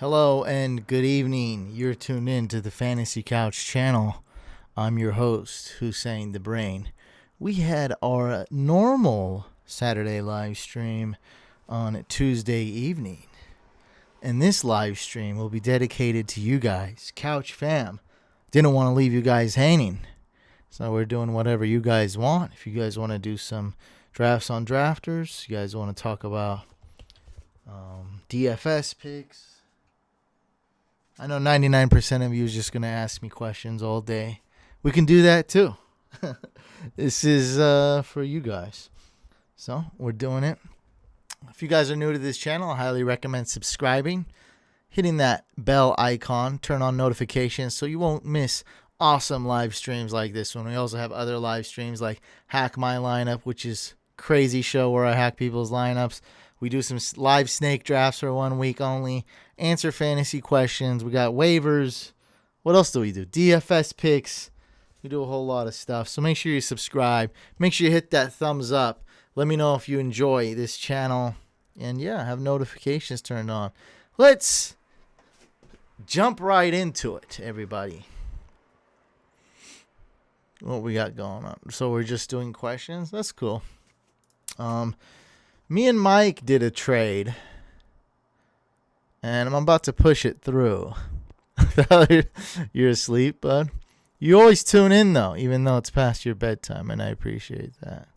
Hello and good evening. You're tuned in to the Fantasy Couch channel. I'm your host, Hussein the Brain. We had our normal Saturday live stream on Tuesday evening. And this live stream will be dedicated to you guys, Couch fam. Didn't want to leave you guys hanging. So we're doing whatever you guys want. If you guys want to do some drafts on drafters, you guys want to talk about DFS picks. I know 99% of you is just going to ask me questions all day. We can do that too. This is for you guys. So we're doing it. If you guys are new to this channel, I highly recommend subscribing, hitting that bell icon, turn on notifications so you won't miss awesome live streams like this one. We also have other live streams like Hack My Lineup, which is a crazy show where I hack people's lineups. We do some live snake drafts for 1 week only. Answer fantasy questions. We got waivers. What else do we do? DFS picks. We do a whole lot of stuff. So make sure you subscribe. Make sure you hit that thumbs up. Let me know if you enjoy this channel. And yeah, have notifications turned on. Let's jump right into it, everybody. What we got going on? So we're just doing questions. That's cool. Me and Mike did a trade, and I'm about to push it through. You're asleep, bud? You always tune in, though, even though it's past your bedtime, and I appreciate that.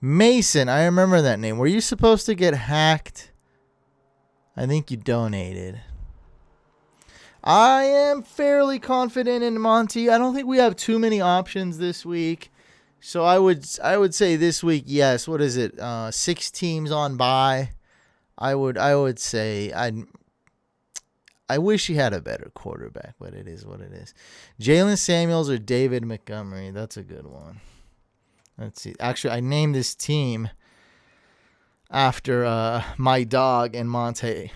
Mason, I remember that name. Were you supposed to get hacked? I think you donated. I am fairly confident in Monty. I don't think we have too many options this week. So I would say this week, yes. What is it? 6 teams on bye. I would say I wish he had a better quarterback, but it is what it is. Jalen Samuels or David Montgomery? That's a good one. Let's see. Actually, I named this team after my dog and Monte.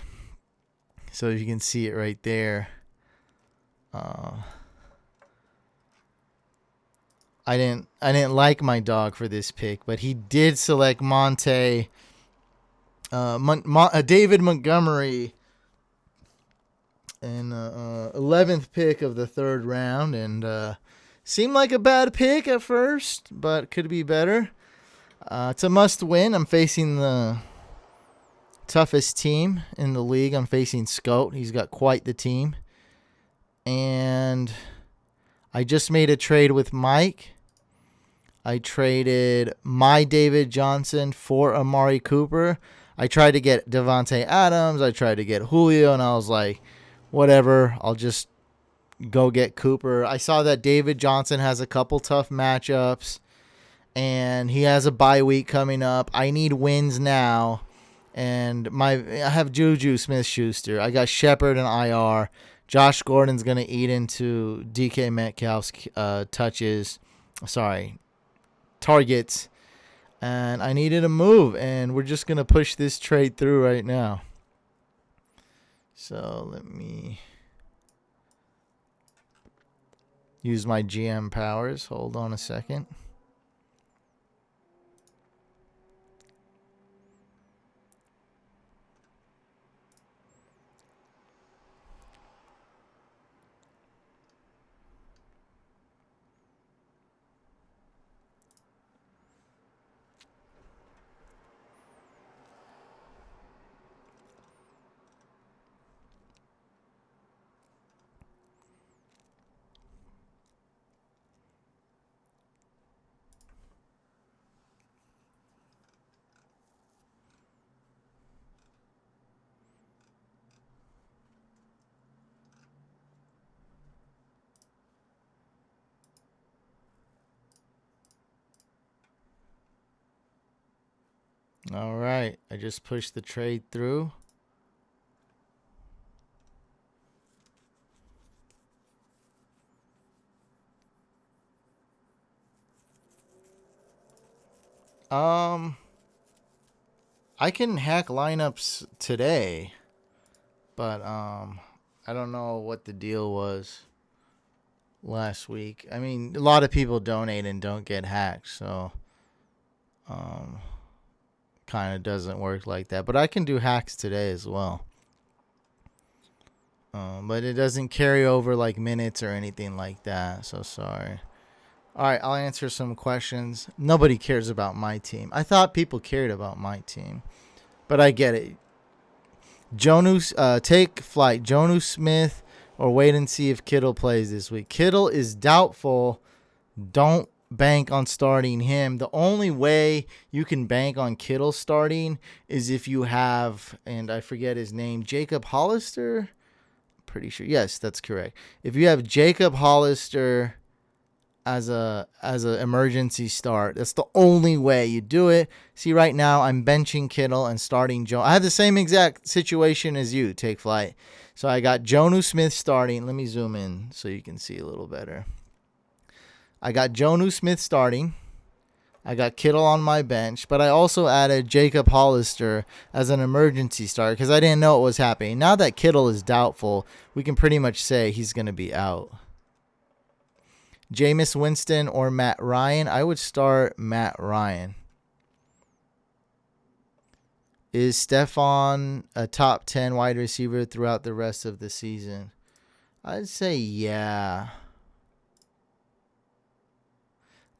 So you can see it right there. I didn't like my dog for this pick, but he did select David Montgomery in 11th pick of the 3rd round, and seemed like a bad pick at first, but could be better. It's a must win. I'm facing the toughest team in the league. I'm facing Scout. He's got quite the team. And I just made a trade with Mike. I traded my David Johnson for Amari Cooper. I tried to get Devontae Adams. I tried to get Julio, and I was like, whatever, I'll just go get Cooper. I saw that David Johnson has a couple tough matchups, and he has a bye week coming up. I need wins now, and I have Juju Smith-Schuster. I got Shepard and IR. Josh Gordon's going to eat into DK Metcalf's targets, and I needed a move, and we're just going to push this trade through right now. So let me use my GM powers. Hold on a second. All right, I just pushed the trade through. I can hack lineups today, but I don't know what the deal was last week. I mean, a lot of people donate and don't get hacked, so kind of doesn't work like that. But I can do hacks today as well. But it doesn't carry over like minutes or anything like that. So sorry. All right, I'll answer some questions. Nobody cares about my team. I thought people cared about my team, but I get it. Take flight. Jonu Smith, or wait and see if Kittle plays this week. Kittle is doubtful. Don't bank on starting him. The only way you can bank on Kittle starting is if you have, and I forget his name, Jacob Hollister. Pretty sure. Yes, that's correct. If you have Jacob Hollister as a emergency start, that's the only way you do it. See, right now I'm benching Kittle and starting Joe. I have the same exact situation as you. Take flight. So I got Jonu Smith starting. Let me zoom in so you can see a little better. I got Jonu Smith starting. I got Kittle on my bench, but I also added Jacob Hollister as an emergency start because I didn't know what was happening. Now that Kittle is doubtful, we can pretty much say he's going to be out. Jameis Winston or Matt Ryan? I would start Matt Ryan. Is Stephon a top 10 wide receiver throughout the rest of the season? I'd say yeah.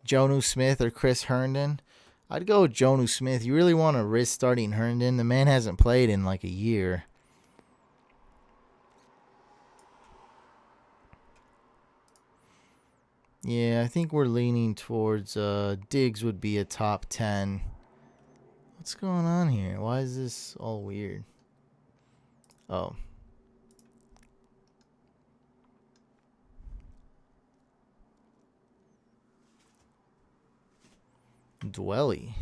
Jonu Smith or Chris Herndon? I'd go with Jonu Smith. You really want to risk starting Herndon? The man hasn't played in like a year. Yeah, I think we're leaning towards Diggs would be a top 10. What's going on here? Why is this all weird? Oh. Dwelly.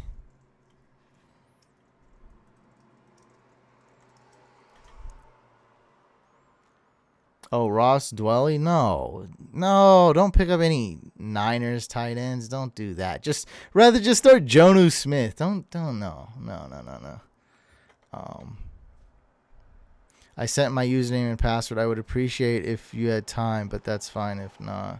Oh, Ross Dwelly? No. No, don't pick up any Niners tight ends. Don't do that. Rather just start Jonu Smith. Don't no. I sent my username and password. I would appreciate if you had time, but that's fine if not.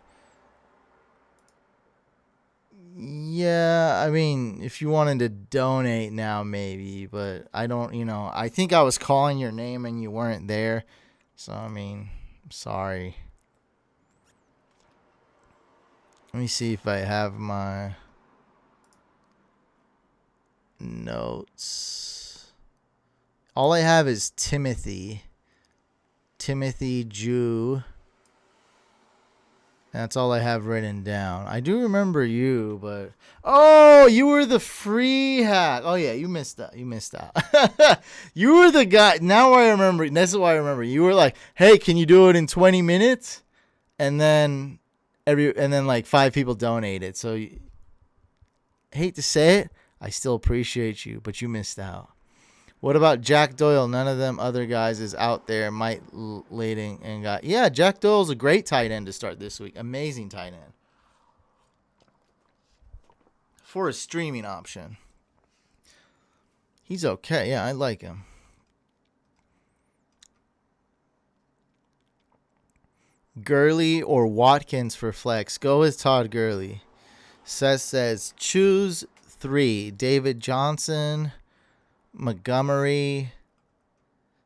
Yeah, I mean, if you wanted to donate now, maybe, but I don't, I think I was calling your name and you weren't there. So, I mean, I'm sorry. Let me see if I have my notes. All I have is Timothy Jew. That's all I have written down. I do remember you, but... Oh, you were the free hack. Oh, yeah, you missed out. You were the guy. Now I remember. This is why I remember. You were like, hey, can you do it in 20 minutes? And then like 5 people donated. So, hate to say it, I still appreciate you, but you missed out. What about Jack Doyle? None of them other guys is out there. Mike Lading and got... Yeah, Jack Doyle's a great tight end to start this week. Amazing tight end. For a streaming option. He's okay. Yeah, I like him. Gurley or Watkins for flex? Go with Todd Gurley. Seth says, choose 3. David Johnson... Montgomery,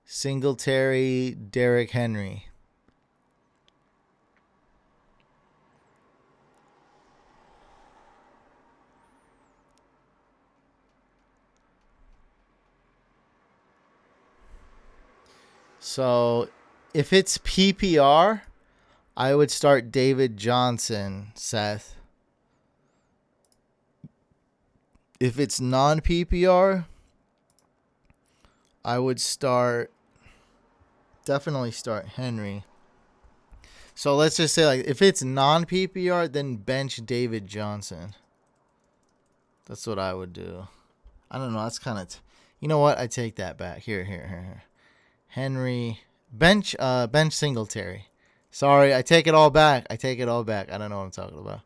Singletary, Derrick Henry. So, if it's PPR, I would start David Johnson, Seth. If it's non-PPR, I would definitely start Henry. So let's just say, like, if it's non-PPR, then bench David Johnson. That's what I would do. I don't know. That's kind of... you know what? I take that back. Here. Henry. Bench Singletary. Sorry, I take it all back. I don't know what I'm talking about.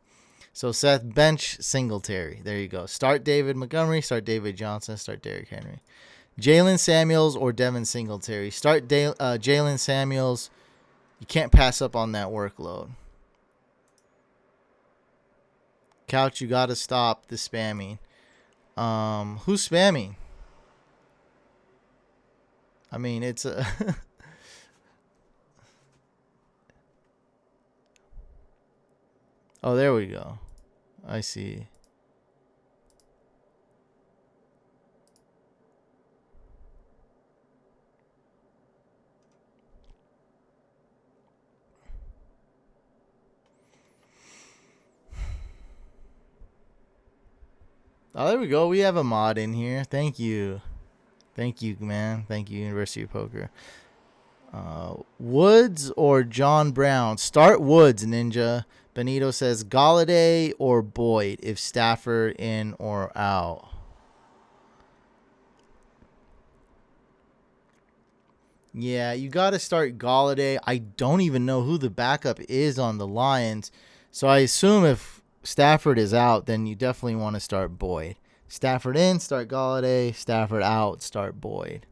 So Seth, bench Singletary. There you go. Start David Montgomery. Start David Johnson. Start Derrick Henry. Jalen Samuels or Devin Singletary. Start Jalen Samuels. You can't pass up on that workload. Couch, you got to stop the spamming. Who's spamming? I mean, it's a... Oh, there we go. I see. Oh, there we go. We have a mod in here. Thank you. Thank you, man. Thank you, University of Poker. Woods or John Brown? Start Woods, Ninja. Benito says Galladay or Boyd if Stafford in or out. Yeah, you got to start Galladay. I don't even know who the backup is on the Lions. So I assume if Stafford is out, then you definitely want to start Boyd. Stafford in, start Galladay. Stafford out, start Boyd.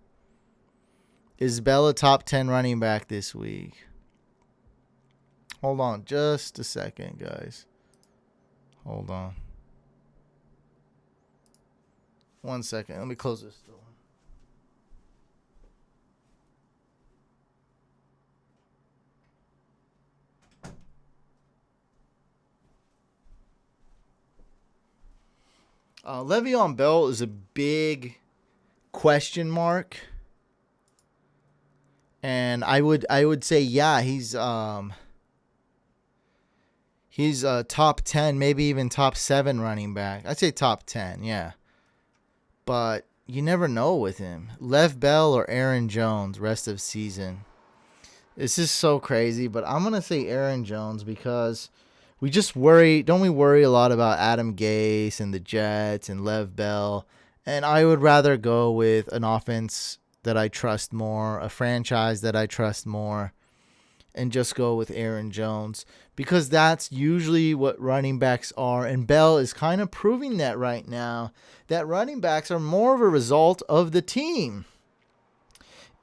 Is Bell a top 10 running back this week? Hold on just a second, guys. Hold on. 1 second. Let me close this door. Le'Veon Bell is a big question mark. And I would say, yeah, he's top 10, maybe even top 7 running back. I'd say top 10, yeah. But you never know with him. Lev Bell or Aaron Jones rest of season. This is so crazy, but I'm going to say Aaron Jones because we just worry. Don't we worry a lot about Adam Gase and the Jets and Lev Bell? And I would rather go with an offense that I trust more, a franchise that I trust more, and just go with Aaron Jones because that's usually what running backs are. And Bell is kind of proving that right now, that running backs are more of a result of the team.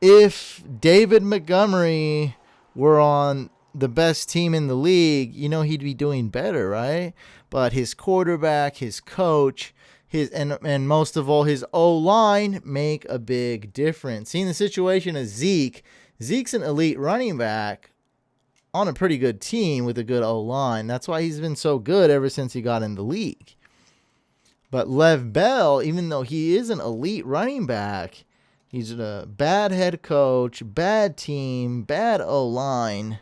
If David Montgomery were on the best team in the league, he'd be doing better, right? But his quarterback, his coach, and most of all, his O-line make a big difference. Seeing the situation of Zeke's an elite running back on a pretty good team with a good O-line. That's why he's been so good ever since he got in the league. But Lev Bell, even though he is an elite running back, he's a bad head coach, bad team, bad O-line,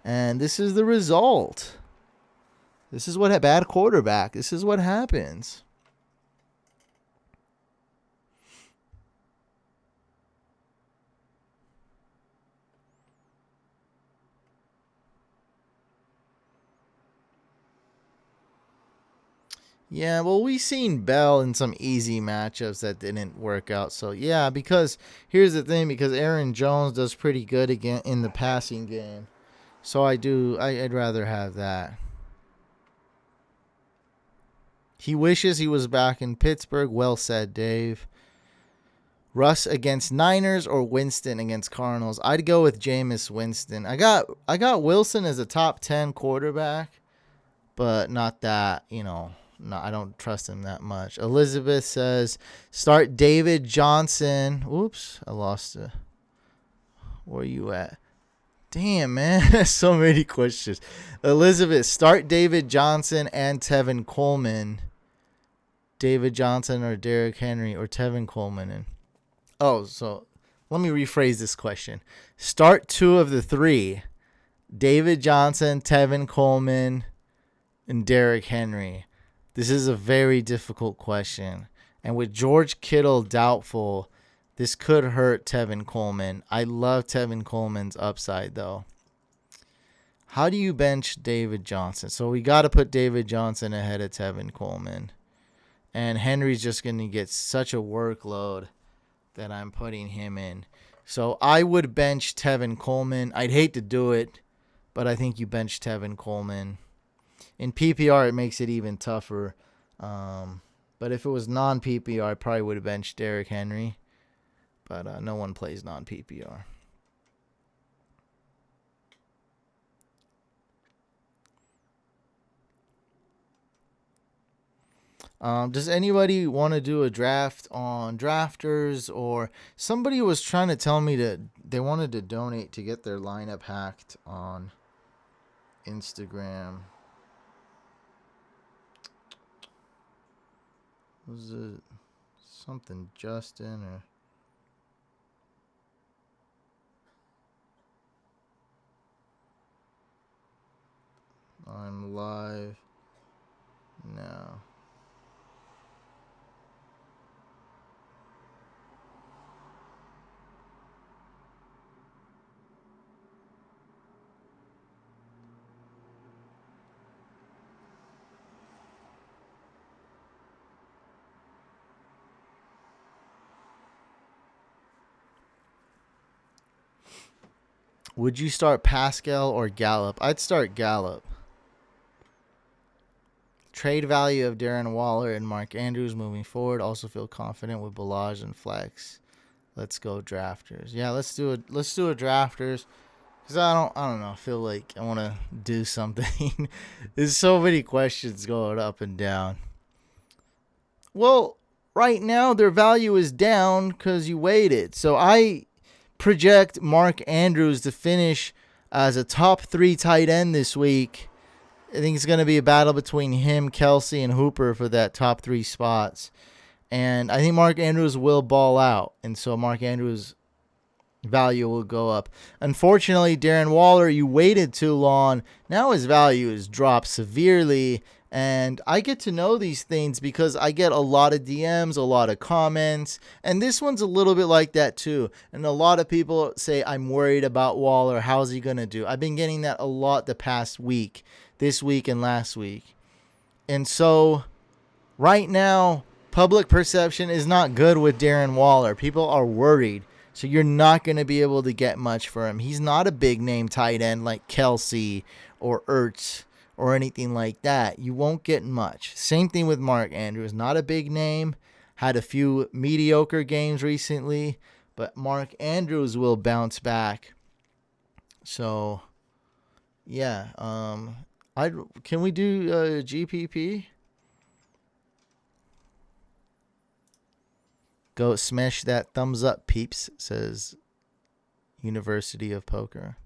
and this is the result. This is what a bad quarterback. This is what happens. Yeah, well, we've seen Bell in some easy matchups that didn't work out. So, yeah, because here's the thing, because Aaron Jones does pretty good again in the passing game. So I'd rather have that. He wishes he was back in Pittsburgh. Well said, Dave. Russ against Niners or Winston against Cardinals? I'd go with Jameis Winston. I got Wilson as a top 10 quarterback, but not that, No, I don't trust him that much. Elizabeth says, start David Johnson. Oops, I lost it. Where are you at? Damn, man. So many questions. Elizabeth, start David Johnson and Tevin Coleman. David Johnson or Derrick Henry or Tevin Coleman. So let me rephrase this question. Start 2 of the 3. David Johnson, Tevin Coleman, and Derrick Henry. This is a very difficult question. And with George Kittle doubtful, this could hurt Tevin Coleman. I love Tevin Coleman's upside, though. How do you bench David Johnson? So we got to put David Johnson ahead of Tevin Coleman. And Henry's just going to get such a workload that I'm putting him in. So I would bench Tevin Coleman. I'd hate to do it, but I think you bench Tevin Coleman. In PPR, it makes it even tougher. But if it was non-PPR, I probably would have benched Derrick Henry. But no one plays non-PPR. Does anybody want to do a draft on Drafters? Or somebody was trying to tell me that they wanted to donate to get their lineup hacked on Instagram. Was it something Justin or? I'm live now. Would you start Pascal or Gallup? I'd start Gallup. Trade value of Darren Waller and Mark Andrews moving forward. Also feel confident with Balaj and Flex. Let's go drafters. Yeah, let's do a drafters. Cause I don't know. I feel like I want to do something. There's so many questions going up and down. Well, right now their value is down because you waited. So I project Mark Andrews to finish as a top 3 tight end this week. I think it's going to be a battle between him, Kelsey, and Hooper for that top 3 spots. And I think Mark Andrews will ball out. And so Mark Andrews' value will go up. Unfortunately, Darren Waller, you waited too long. Now his value has dropped severely. And I get to know these things because I get a lot of DMs, a lot of comments. And this one's a little bit like that too. And a lot of people say, I'm worried about Waller. How's he going to do? I've been getting that a lot the past week, this week and last week. And so right now, public perception is not good with Darren Waller. People are worried. So you're not going to be able to get much for him. He's not a big name tight end like Kelsey or Ertz or anything like that. You won't get much. Same thing with Mark Andrews. Not a big name. Had a few mediocre games recently. But Mark Andrews will bounce back. So, yeah. Can we do GPP? Go smash that thumbs up, peeps, says University of Poker.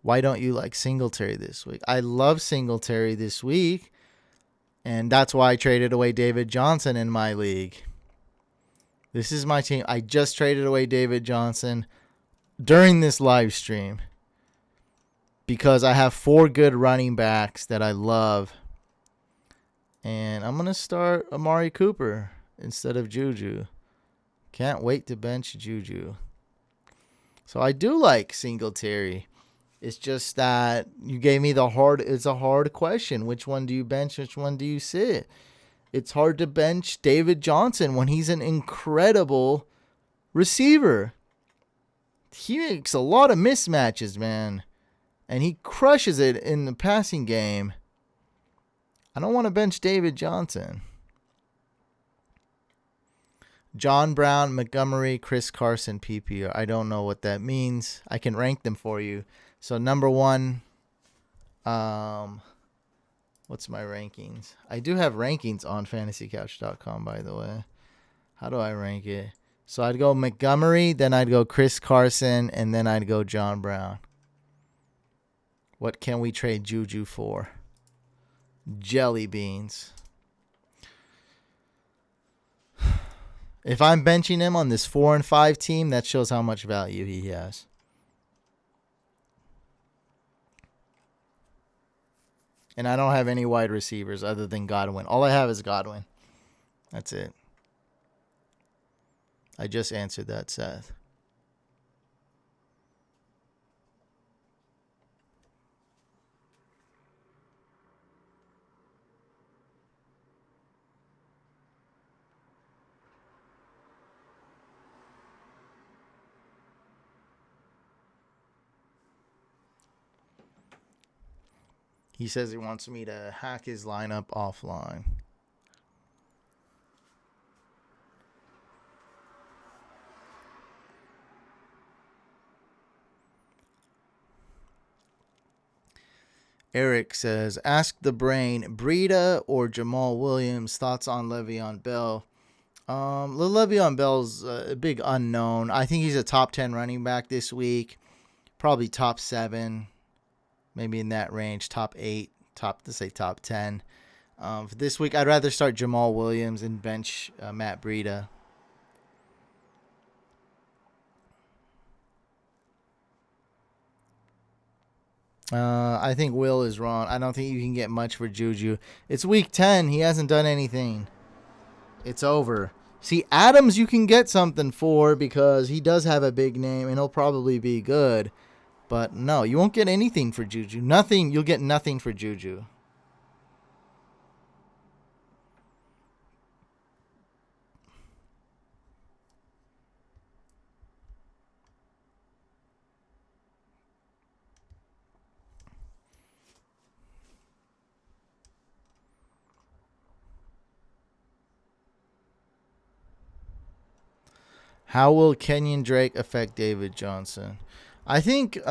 Why don't you like Singletary this week? I love Singletary this week, and that's why I traded away David Johnson in my league. This is my team. I just traded away David Johnson during this live stream because I have 4 good running backs that I love. And I'm going to start Amari Cooper instead of Juju. Can't wait to bench Juju. So I do like Singletary. It's just that you gave me it's a hard question. Which one do you bench? Which one do you sit? It's hard to bench David Johnson when he's an incredible receiver. He makes a lot of mismatches, man. And he crushes it in the passing game. I don't want to bench David Johnson. John Brown, Montgomery, Chris Carson, PPR. I don't know what that means. I can rank them for you. So number 1, what's my rankings? I do have rankings on fantasycouch.com, by the way. How do I rank it? So I'd go Montgomery, then I'd go Chris Carson, and then I'd go John Brown. What can we trade Juju for? Jelly beans. If I'm benching him on this 4 and 5 team, that shows how much value he has. And I don't have any wide receivers other than Godwin. All I have is Godwin. That's it. I just answered that, Seth. He says he wants me to hack his lineup offline. Eric says, ask the brain, Breida or Jamal Williams, thoughts on Le'Veon Bell. Le'Veon Bell's a big unknown. I think he's a top 10 running back this week. Probably top 7. Maybe in that range, top 8, top 10. For this week, I'd rather start Jamal Williams and bench Matt Breida. I think Will is wrong. I don't think you can get much for Juju. It's week 10. He hasn't done anything. It's over. See, Adams you can get something for because he does have a big name and he'll probably be good. But no, you won't get anything for Juju. Nothing. You'll get nothing for Juju. How will Kenyon Drake affect David Johnson? I think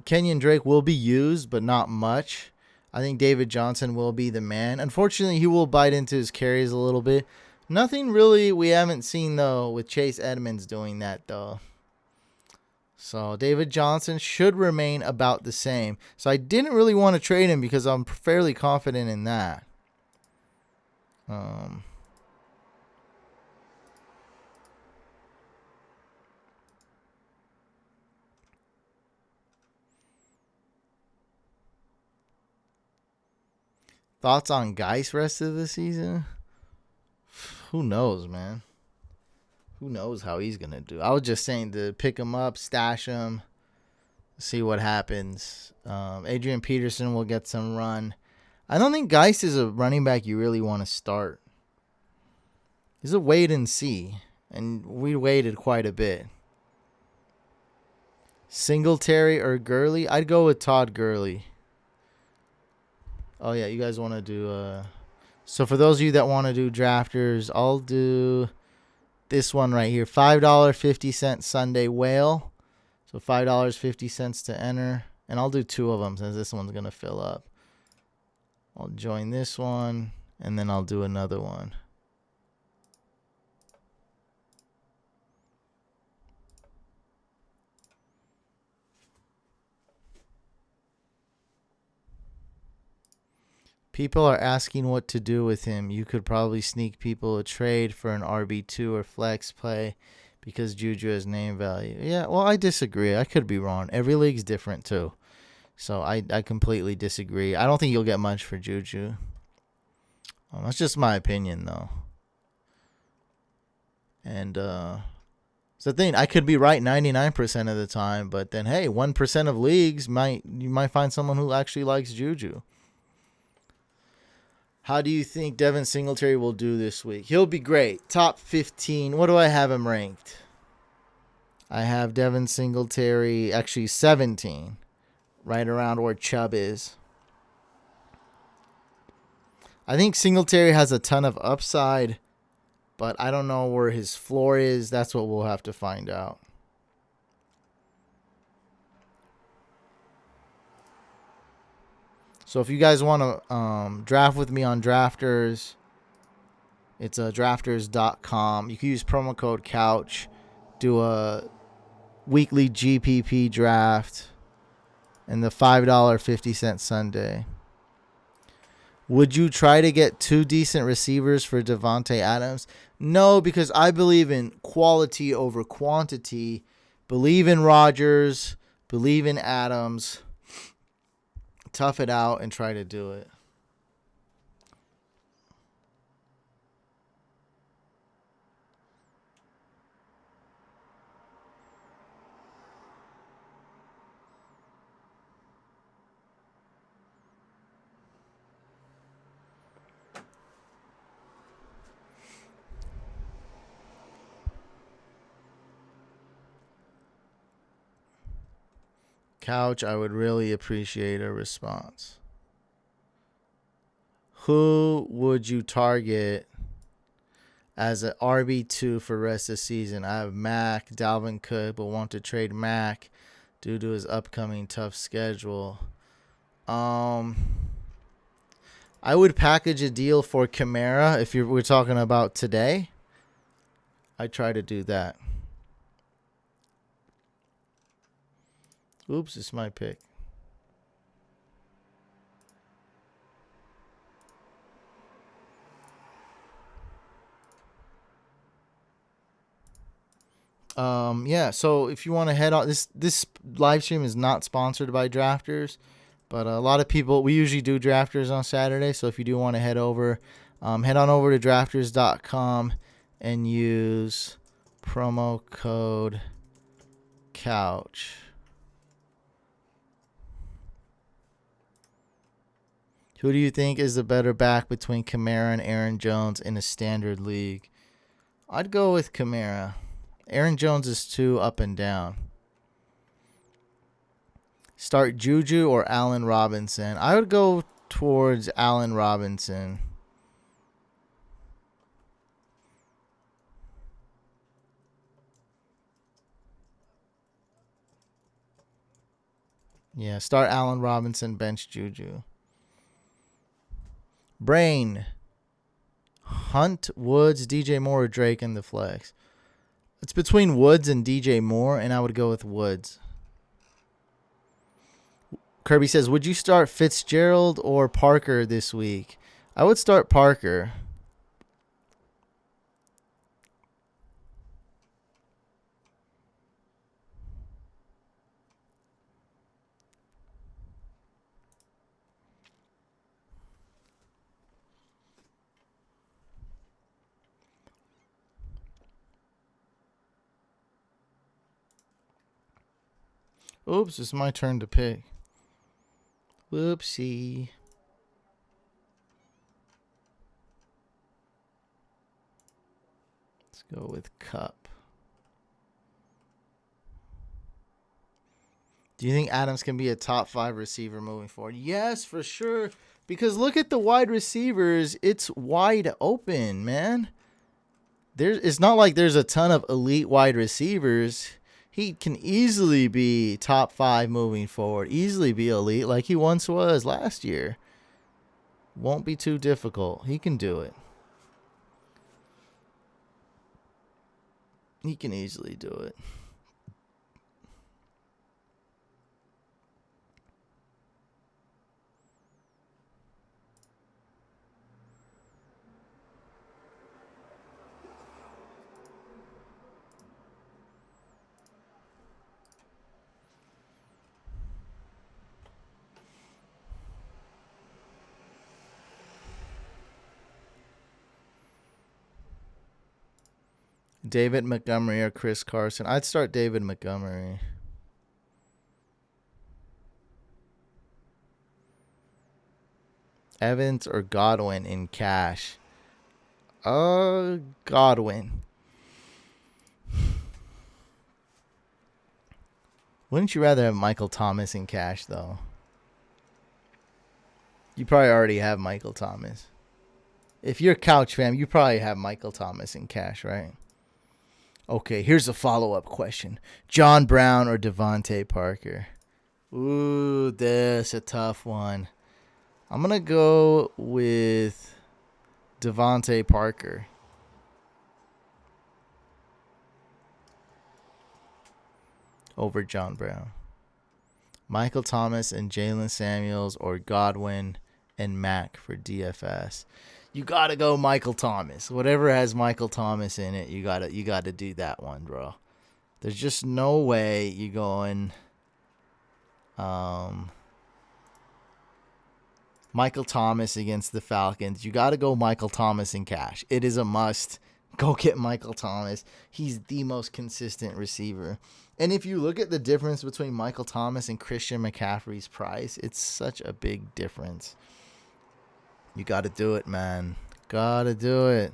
Kenyon Drake will be used, but not much. I think David Johnson will be the man. Unfortunately, he will bite into his carries a little bit. Nothing really we haven't seen, though, with Chase Edmonds doing that, though. So David Johnson should remain about the same. So I didn't really want to trade him because I'm fairly confident in that. Thoughts on Geis rest of the season? Who knows, man? Who knows how he's going to do? I was just saying to pick him up, stash him, see what happens. Adrian Peterson will get some run. I don't think Geis is a running back you really want to start. He's a wait and see, and we waited quite a bit. Singletary or Gurley? I'd go with Todd Gurley. Oh, yeah, you guys want to do... So for those of you that want to do drafters, I'll do this one right here. $5.50 Sunday Whale. So $5.50 to enter. And I'll do two of them since this one's going to fill up. I'll join this one, and then I'll do another one. People are asking what to do with him. You could probably sneak people a trade for an RB2 or flex play because Juju has name value. Yeah, well, I disagree. I could be wrong. Every league's different, too. So I completely disagree. I don't think you'll get much for Juju. That's just my opinion, though. And it's the thing. I could be right 99% of the time, but then, hey, 1% of leagues, you might find someone who actually likes Juju. How do you think Devin Singletary will do this week? He'll be great. Top 15. What do I have him ranked? I have Devin Singletary actually 17. Right around where Chubb is. I think Singletary has a ton of upside, but I don't know where his floor is. That's what we'll have to find out. So if you guys want to draft with me on Drafters, it's drafters.com. You can use promo code COUCH, do a weekly GPP draft, and the $5.50 Sunday. Would you try to get two decent receivers for Devontae Adams? No, because I believe in quality over quantity. Believe in Rodgers. Believe in Adams. Tough it out and try to do it. Couch, I would really appreciate a response. Who would you target as an RB2 for rest of the season? I have Mac, Dalvin Cook, but want to trade Mac due to his upcoming tough schedule. I would package a deal for Kamara if we're talking about today. I try to do that. Oops, it's my pick. Yeah, so if you want to head on, this live stream is not sponsored by Drafters, but a lot of people, we usually do Drafters on Saturday. So if you do want to head on over to drafters.com and use promo code couch. Who do you think is the better back between Kamara and Aaron Jones in a standard league? I'd go with Kamara. Aaron Jones is too up and down. Start Juju or Allen Robinson? I would go towards Allen Robinson. Yeah, start Allen Robinson, bench Juju. Brain. Hunt, Woods, DJ Moore, or Drake in the flex. It's between Woods and DJ Moore, and I would go with Woods. Kirby says, would you start Fitzgerald or Parker this week? I would start Parker. Oops, it's my turn to pick. Whoopsie. Let's go with Cup. Do you think Adams can be a top 5 receiver moving forward? Yes, for sure. Because look at the wide receivers. It's wide open, man. It's not like there's a ton of elite wide receivers. He can easily be top 5 moving forward. Easily be elite like he once was last year. Won't be too difficult. He can do it. He can easily do it. David Montgomery or Chris Carson? I'd start David Montgomery. Evans or Godwin in cash? Godwin. Wouldn't you rather have Michael Thomas in cash, though? You probably already have Michael Thomas. If you're a couch fam, you probably have Michael Thomas in cash, right? Okay, here's a follow-up question. John Brown or Devontae Parker? Ooh, that's a tough one. I'm going to go with Devontae Parker. Over John Brown. Michael Thomas and Jalen Samuels or Godwin and Mack for DFS. You got to go Michael Thomas. Whatever has Michael Thomas in it, you got to do that one, bro. There's just no way you going Michael Thomas against the Falcons. You got to go Michael Thomas in cash. It is a must. Go get Michael Thomas. He's the most consistent receiver. And if you look at the difference between Michael Thomas and Christian McCaffrey's price, it's such a big difference. You got to do it, man. Got to do it.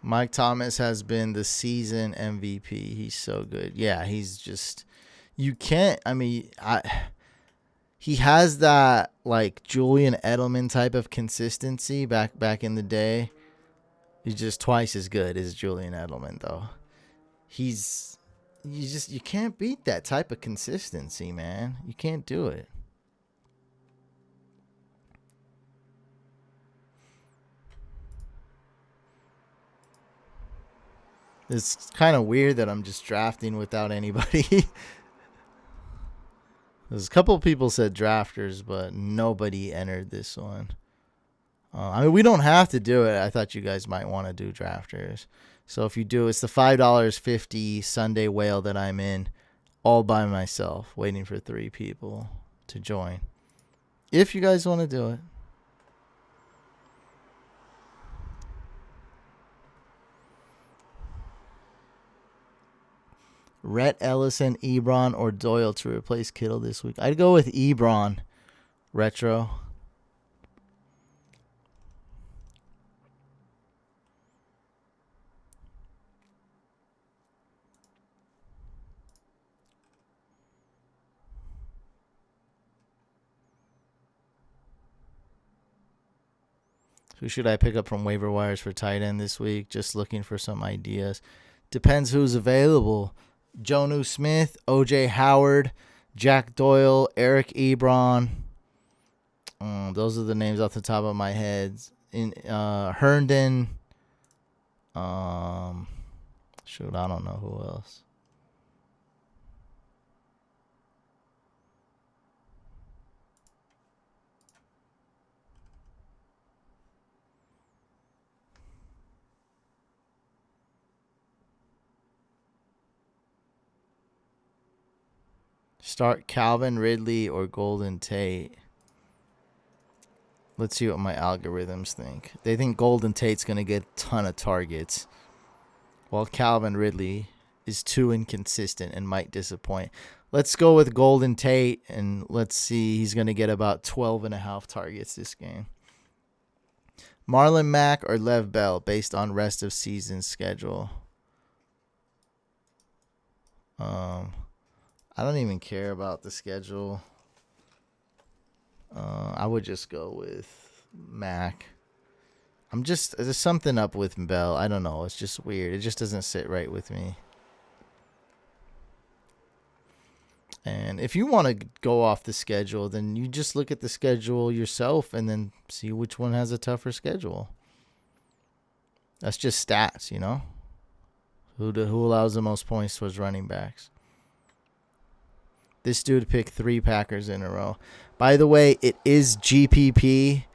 Mike Thomas has been the season MVP. He's so good. Yeah, he's just, you can't, I mean, he has that like Julian Edelman type of consistency back in the day. He's just twice as good as Julian Edelman, though. You can't beat that type of consistency, man. You can't do it. It's kind of weird that I'm just drafting without anybody. There's a couple of people said drafters, but nobody entered this one. I mean, we don't have to do it. I thought you guys might want to do drafters. So if you do, it's the $5.50 Sunday whale that I'm in all by myself, waiting for 3 people to join. If you guys want to do it. Rhett Ellison, Ebron, or Doyle to replace Kittle this week. I'd go with Ebron. Retro. Who should I pick up from waiver wires for tight end this week? Just looking for some ideas. Depends who's available. Jonu Smith, O.J. Howard, Jack Doyle, Eric Ebron. Those are the names off the top of my head. Herndon. Shoot, I don't know who else. Start Calvin Ridley or Golden Tate. Let's see what my algorithms think. They think Golden Tate's going to get a ton of targets, while Calvin Ridley is too inconsistent and might disappoint. Let's go with Golden Tate, and let's see. He's going to get about 12.5 targets this game. Marlon Mack or Lev Bell based on rest of season schedule. I don't even care about the schedule. I would just go with Mac. There's something up with Bell. I don't know. It's just weird. It just doesn't sit right with me. And if you want to go off the schedule, then you just look at the schedule yourself and then see which one has a tougher schedule. That's just stats, you know? Who allows the most points towards running backs? This dude picked 3 Packers in a row. By the way, it is GPP.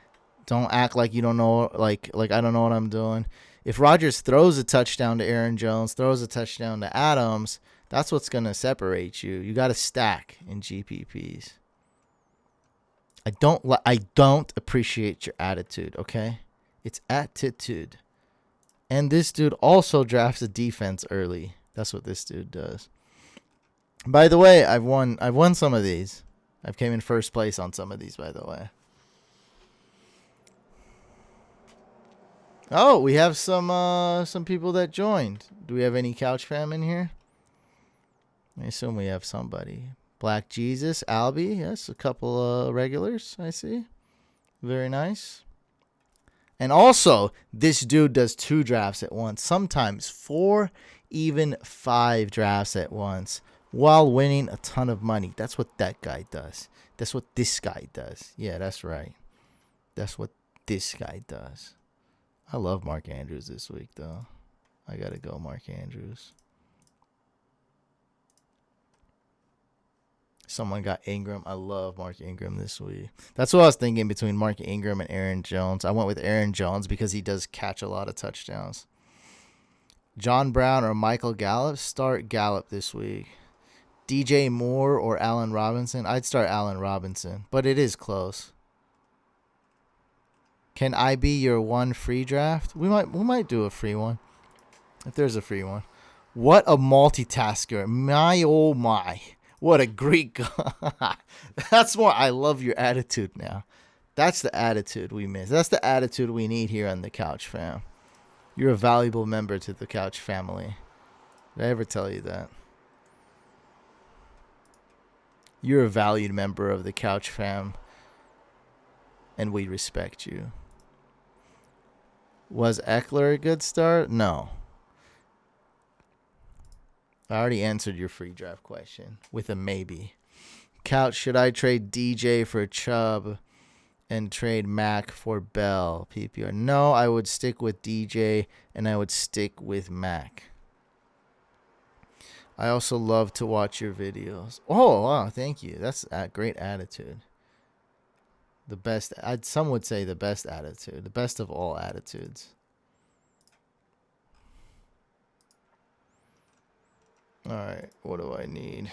Don't act like you don't know, like I don't know what I'm doing. If Rodgers throws a touchdown to Aaron Jones, throws a touchdown to Adams, that's what's going to separate you. You got to stack in GPPs. I don't appreciate your attitude, okay? It's attitude. And this dude also drafts a defense early. That's what this dude does. By the way, I've won some of these. I've came in first place on some of these, by the way. Oh, we have some people that joined. Do we have any Couch fam in here? I assume we have somebody. Black Jesus, Albie, yes, a couple of regulars, I see. Very nice. And also, this dude does 2 drafts at once, sometimes 4, even 5 drafts at once, while winning a ton of money. That's what that guy does. That's what this guy does. Yeah, that's right. That's what this guy does. I love Mark Andrews this week, though. I got to go Mark Andrews. Someone got Ingram. I love Mark Ingram this week. That's what I was thinking between Mark Ingram and Aaron Jones. I went with Aaron Jones because he does catch a lot of touchdowns. John Brown or Michael Gallup? Start Gallup this week. DJ Moore or Allen Robinson? I'd start Allen Robinson, but it is close. Can I be your one free draft? We might do a free one. If there's a free one. What a multitasker. My oh my. What a Greek god. That's more, I love your attitude now. That's the attitude we miss. That's the attitude we need here on the Couch fam. You're a valuable member to the Couch family. Did I ever tell you that? You're a valued member of the Couch fam, and we respect you. Was Eckler a good start? No. I already answered your free draft question with a maybe. Couch, should I trade DJ for Chubb and trade Mac for Bell? PPR. No, I would stick with DJ and I would stick with Mac. I also love to watch your videos. Oh, wow, thank you. That's a great attitude. The best, some would say the best attitude. The best of all attitudes. All right, what do I need?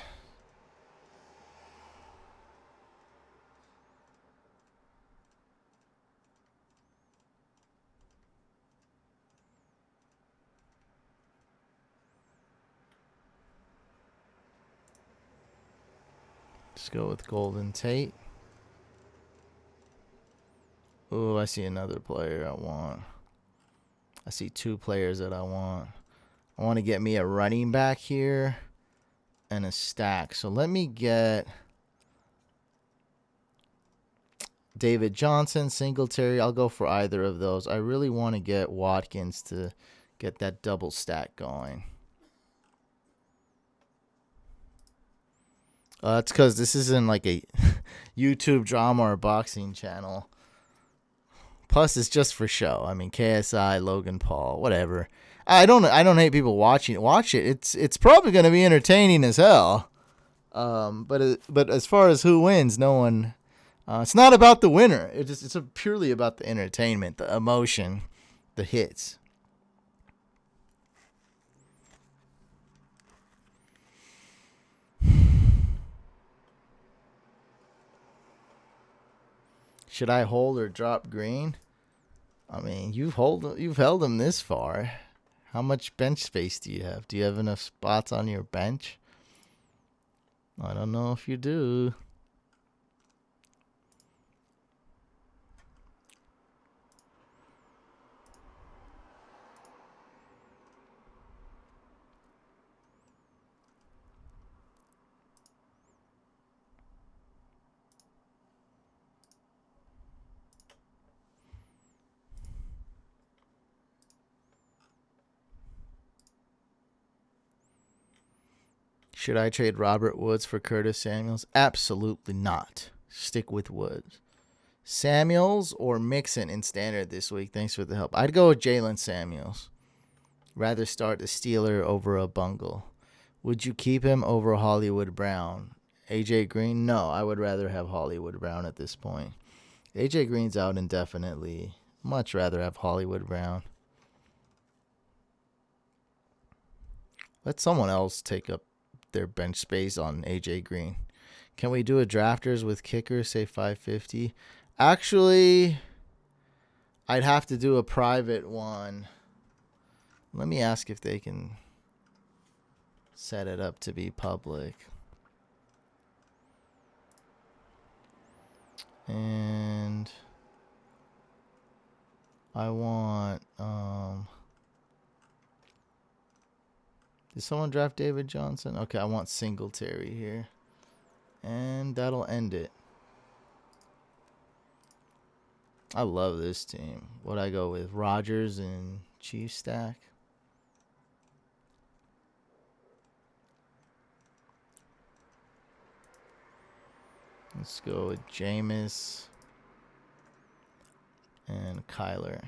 Let's go with Golden Tate. Oh, I see another player I want. I see two players that I want. I want to get me a running back here and a stack. So let me get David Johnson, Singletary. I'll go for either of those. I really want to get Watkins to get that double stack going. That's because this isn't like a YouTube drama or boxing channel. Plus, it's just for show. I mean, KSI, Logan Paul, whatever. I don't hate people watching it. Watch it. It's probably going to be entertaining as hell. But as far as who wins, no one. It's not about the winner. It's purely about the entertainment, the emotion, the hits. Should I hold or drop Green? I mean, you've held him this far. How much bench space do you have? Do you have enough spots on your bench? I don't know if you do. Should I trade Robert Woods for Curtis Samuels? Absolutely not. Stick with Woods. Samuels or Mixon in standard this week. Thanks for the help. I'd go with Jalen Samuels. Rather start the Steeler over a Bungle. Would you keep him over Hollywood Brown? AJ Green? No, I would rather have Hollywood Brown at this point. AJ Green's out indefinitely. Much rather have Hollywood Brown. Let someone else take up their bench space on AJ Green. Can we do a drafters with kicker, say 550? Actually, I'd have to do a private one. Let me ask if they can set it up to be public. And I want did someone draft David Johnson? Okay, I want Singletary here. And that'll end it. I love this team. What'd I go with? Rodgers and Chiefs stack. Let's go with Jameis and Kyler.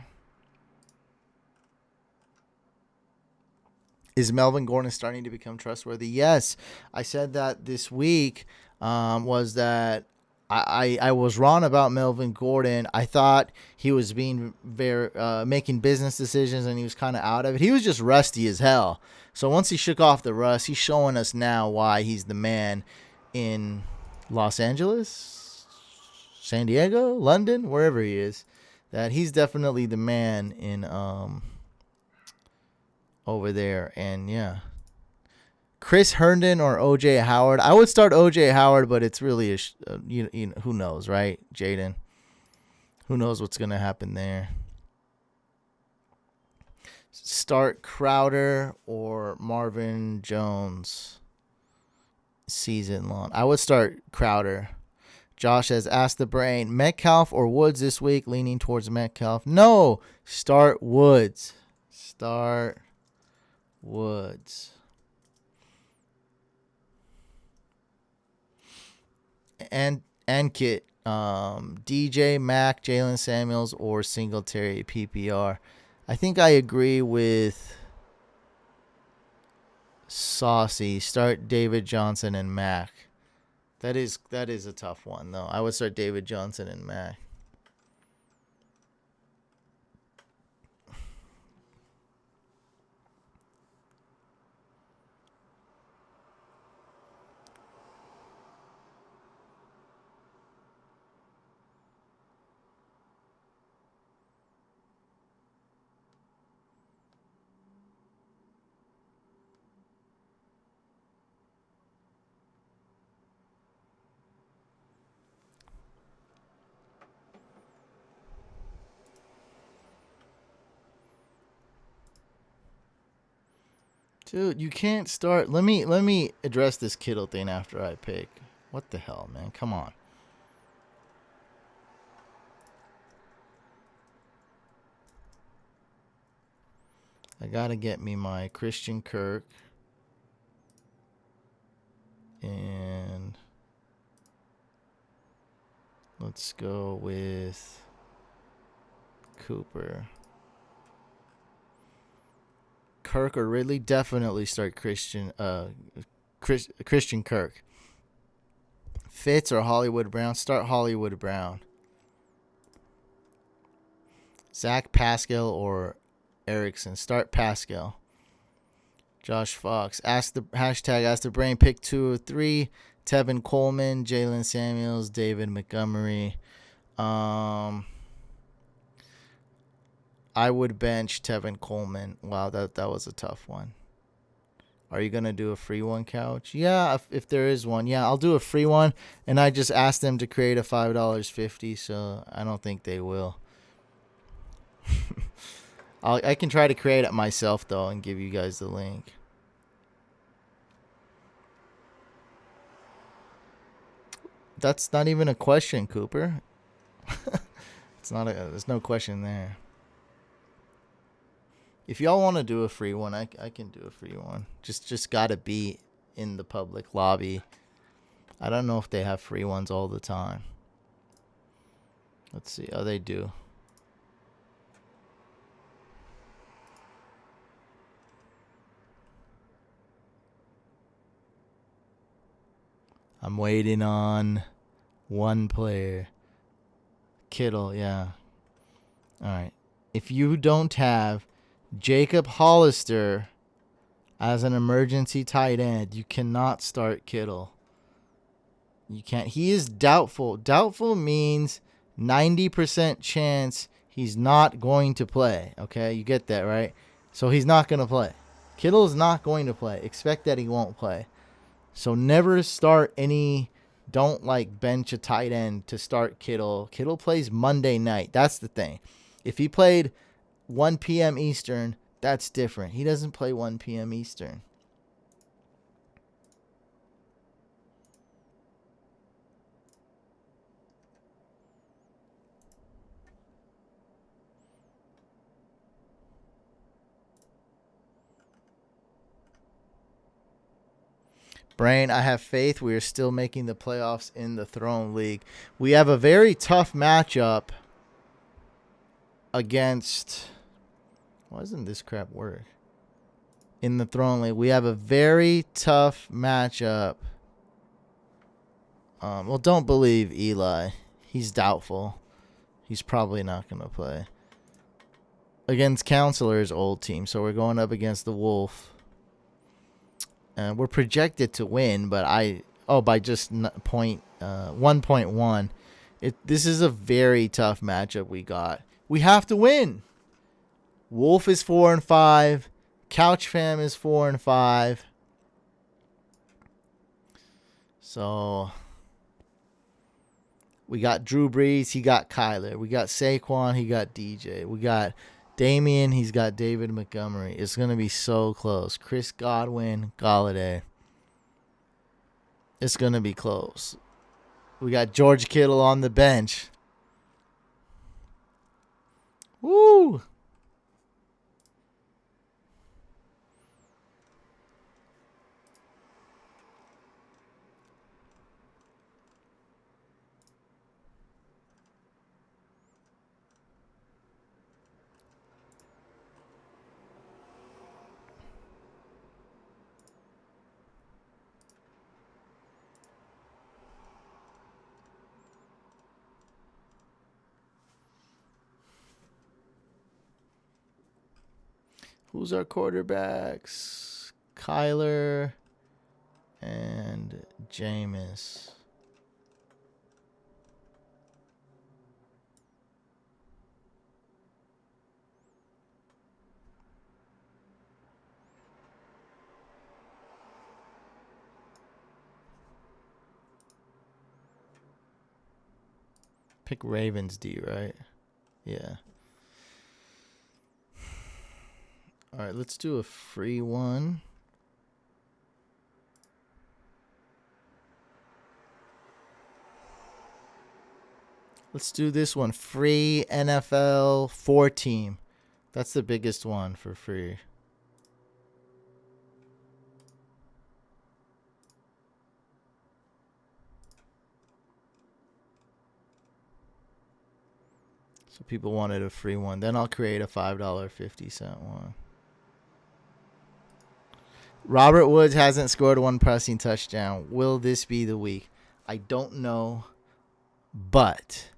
Is Melvin Gordon starting to become trustworthy? Yes. I said that this week was that I was wrong about Melvin Gordon. I thought he was being making business decisions and he was kind of out of it. He was just rusty as hell. So once he shook off the rust, he's showing us now why he's the man in Los Angeles, San Diego, London, wherever he is. That he's definitely the man in over there. And yeah, Chris Herndon or OJ Howard. I would start OJ Howard, but it's really you know who knows, right, Jaden? Who knows what's gonna happen there? Start Crowder or Marvin Jones season long. I would start Crowder. Josh has asked the brain, Metcalf or Woods this week, leaning towards Metcalf. No, start Woods. Start Woods. And Kit, DJ, Mack, Jalen Samuels, or Singletary PPR. I think I agree with Saucy. Start David Johnson and Mac. That is a tough one though. I would start David Johnson and Mac. Dude, you can't start. Let me address this Kittle thing after I pick. What the hell, man? Come on. I gotta get me my Christian Kirk. And let's go with Cooper. Kirk or Ridley? Definitely start Christian Kirk. Fitz or Hollywood Brown? Start Hollywood Brown. Zach Pascal or Erickson? Start Pascal. Josh Fox. Ask the brain. Pick 2 or 3. Tevin Coleman, Jalen Samuels, David Montgomery. I would bench Tevin Coleman. Wow, that was a tough one. Are you going to do a free one, Couch? Yeah, if there is one. Yeah, I'll do a free one. And I just asked them to create a $5.50, so I don't think they will. I can try to create it myself, though, and give you guys the link. That's not even a question, Cooper. There's no question there. If y'all want to do a free one, I can do a free one. Just gotta be in the public lobby. I don't know if they have free ones all the time. Let's see. Oh, they do. I'm waiting on one player. Kittle, yeah. All right. If you don't have Jacob Hollister as an emergency tight end, you cannot start Kittle. You can't. He is doubtful. Doubtful means 90% chance he's not going to play. Okay, you get that, right? So he's not going to play. Kittle is not going to play. Expect that he won't play. So never start any. Don't bench a tight end to start Kittle. Kittle plays Monday night. That's the thing. If he played 1 p.m. Eastern, that's different. He doesn't play 1 p.m. Eastern. Brain, I have faith. We are still making the playoffs in the Throne League. We have a very tough matchup against... Why doesn't this crap work? In the Throne League, we have a very tough matchup. Well, don't believe Eli. He's doubtful. He's probably not going to play. Against Counselor's old team. So we're going up against the Wolf. And we're projected to win, but by just 1.1. This is a very tough matchup we got. We have to win. Wolf is 4-5. Couch Fam is 4-5. So we got Drew Brees. He got Kyler. We got Saquon. He got DJ. We got Damian. He's got David Montgomery. It's going to be so close. Chris Godwin. Galladay. It's going to be close. We got George Kittle on the bench. Woo! Who's our quarterbacks? Kyler and Jameis. Pick Ravens D, right? Yeah. All right, let's do a free one. Let's do this one. Free NFL 4 team. That's the biggest one for free. So people wanted a free one. Then I'll create a $5.50 one. Robert Woods hasn't scored one passing touchdown. Will this be the week? I don't know, but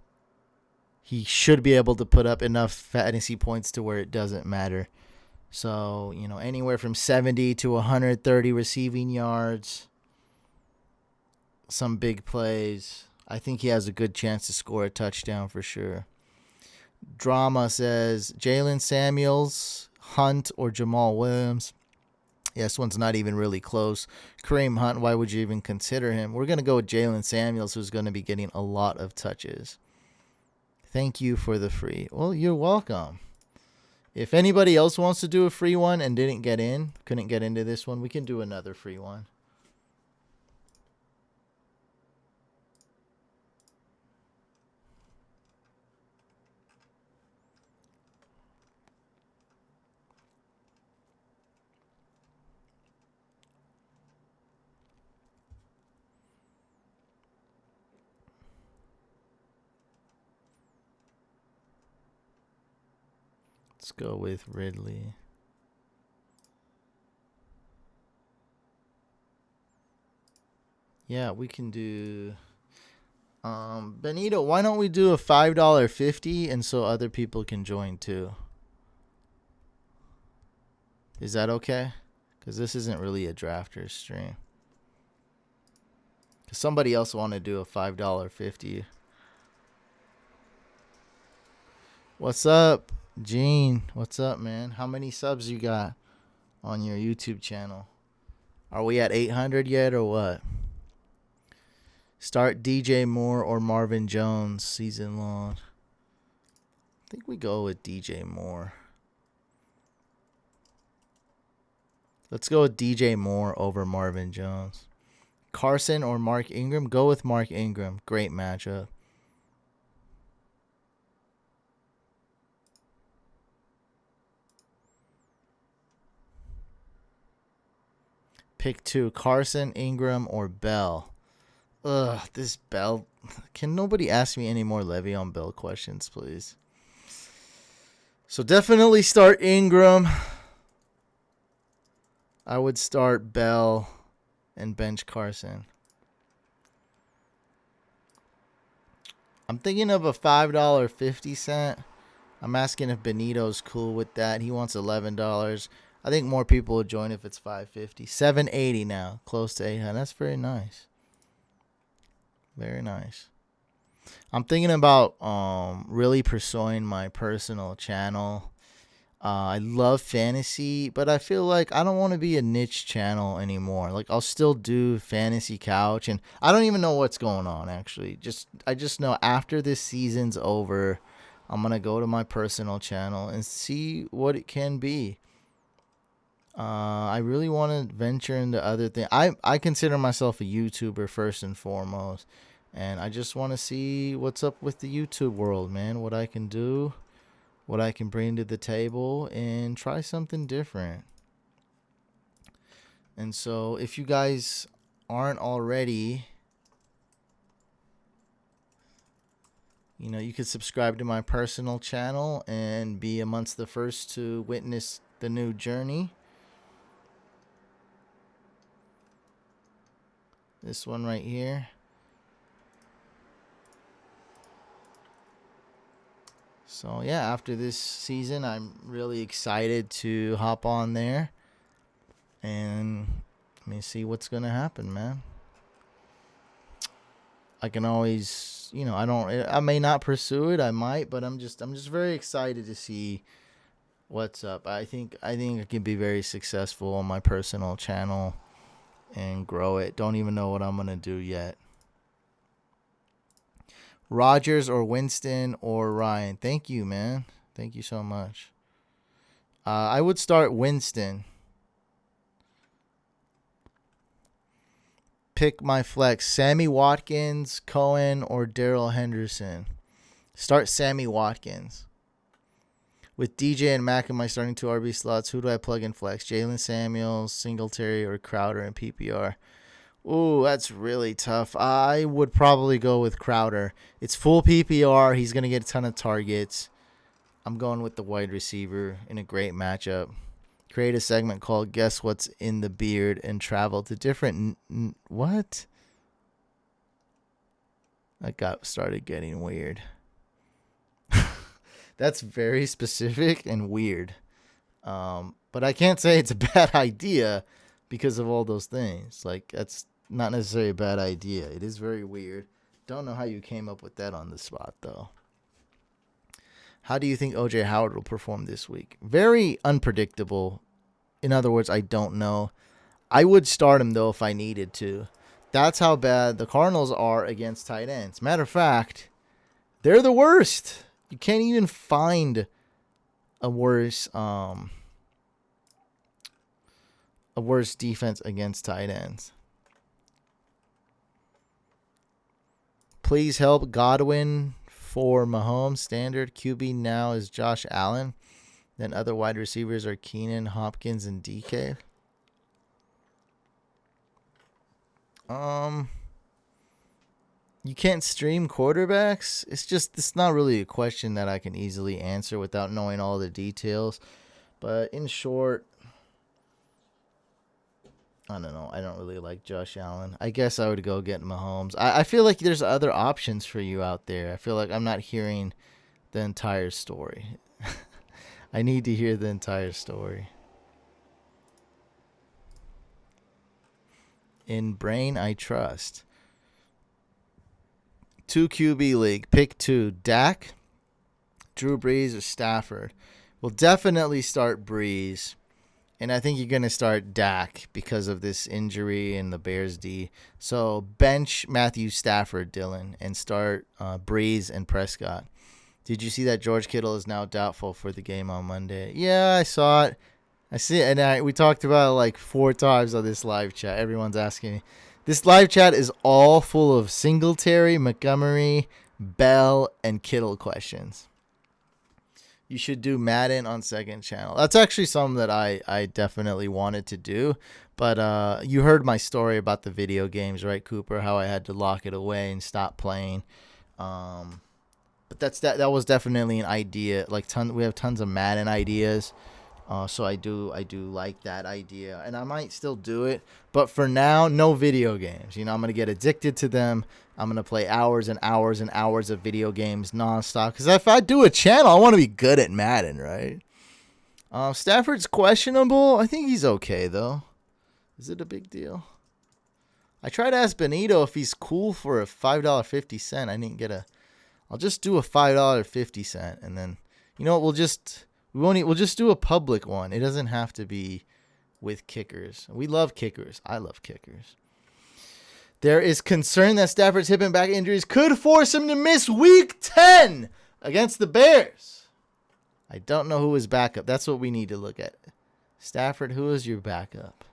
he should be able to put up enough fantasy points to where it doesn't matter. So, you know, anywhere from 70 to 130 receiving yards, some big plays. I think he has a good chance to score a touchdown for sure. Drama says Jalen Samuels, Hunt, or Jamal Williams. Yeah, this one's not even really close. Kareem Hunt, why would you even consider him? We're going to go with Jalen Samuels, who's going to be getting a lot of touches. Thank you for the free. Well, you're welcome. If anybody else wants to do a free one and couldn't get into this one, we can do another free one. Let's go with Ridley. Yeah, we can do Benito, why don't we do a $5.50 and so other people can join too? Is that okay? Because this isn't really a drafters stream. Because somebody else wanted to do a $5.50. What's up, Gene? What's up, man? How many subs you got on your YouTube channel? Are we at 800 yet or what? Start DJ Moore or Marvin Jones season long. I think we go with DJ Moore. Let's go with DJ Moore over Marvin Jones. Carson or Mark Ingram? Go with Mark Ingram. Great matchup. Pick 2. Carson, Ingram, or Bell. Ugh, this Bell. Can nobody ask me any more Le'Veon Bell questions, please? So definitely start Ingram. I would start Bell and bench Carson. I'm thinking of a $5.50. I'm asking if Benito's cool with that. He wants $11. I think more people will join if it's $5.50. $7.80 now, close to $800. That's very nice. Very nice. I'm thinking about really pursuing my personal channel. I love fantasy, but I feel like I don't want to be a niche channel anymore. Like I'll still do fantasy couch, and I don't even know what's going on actually. I just know after this season's over, I'm gonna go to my personal channel and see what it can be. I really want to venture into other things. I consider myself a YouTuber first and foremost, and I just want to see what's up with the YouTube world, man. What I can do, what I can bring to the table, and try something different. And so, if you guys aren't already, you could subscribe to my personal channel and be amongst the first to witness the new journey. This one right here. So, yeah, after this season, I'm really excited to hop on there and let me see what's going to happen, man. I can always, I may not pursue it, I might, but I'm just very excited to see what's up. I think I can be very successful on my personal channel and grow it. Don't even know what I'm going to do yet. Rogers or Winston or Ryan. Thank you, man. Thank you so much. I would start Winston. Pick my flex. Sammy Watkins, Cohen, or Daryl Henderson. Start Sammy Watkins. With DJ and Mack in my starting 2 RB slots, who do I plug in flex? Jalen Samuels, Singletary, or Crowder in PPR? Ooh, that's really tough. I would probably go with Crowder. It's full PPR. He's going to get a ton of targets. I'm going with the wide receiver in a great matchup. Create a segment called Guess What's in the Beard and travel to different... What? That started getting weird. That's very specific and weird. But I can't say it's a bad idea because of all those things. Like, that's not necessarily a bad idea. It is very weird. Don't know how you came up with that on the spot, though. How do you think O.J. Howard will perform this week? Very unpredictable. In other words, I don't know. I would start him, though, if I needed to. That's how bad the Cardinals are against tight ends. Matter of fact, they're the worst. You can't even find a worse defense against tight ends. Please help Godwin for Mahomes. Standard QB now is Josh Allen. Then other wide receivers are Keenan, Hopkins, and DK. You can't stream quarterbacks? It's not really a question that I can easily answer without knowing all the details. But in short, I don't know. I don't really like Josh Allen. I guess I would go get Mahomes. I feel like there's other options for you out there. I feel like I'm not hearing the entire story. I need to hear the entire story. In Brain, I trust. 2 QB league. Pick 2. Dak, Drew Brees, or Stafford. We'll definitely start Brees. And I think you're going to start Dak because of this injury in the Bears D. So bench Matthew Stafford, Dylan, and start Brees and Prescott. Did you see that George Kittle is now doubtful for the game on Monday? Yeah, I saw it. I see it. And we talked about it like 4 times on this live chat. Everyone's asking me. This live chat is all full of Singletary, Montgomery, Bell, and Kittle questions. You should do Madden on second channel. That's actually something that I definitely wanted to do. But you heard my story about the video games, right, Cooper? How I had to lock it away and stop playing. But that was definitely an idea. Like we have tons of Madden ideas. So I do like that idea, and I might still do it. But for now, no video games. I'm gonna get addicted to them. I'm gonna play hours and hours and hours of video games nonstop. Because if I do a channel, I want to be good at Madden, right? Stafford's questionable. I think he's okay though. Is it a big deal? I tried to ask Benito if he's cool for a $5.50. I didn't get a. I'll just do a $5.50, and then you know what? We'll just do a public one. It doesn't have to be with kickers. We love kickers. I love kickers. There is concern that Stafford's hip and back injuries could force him to miss Week 10 against the Bears. I don't know who is backup. That's what we need to look at. Stafford, who is your backup?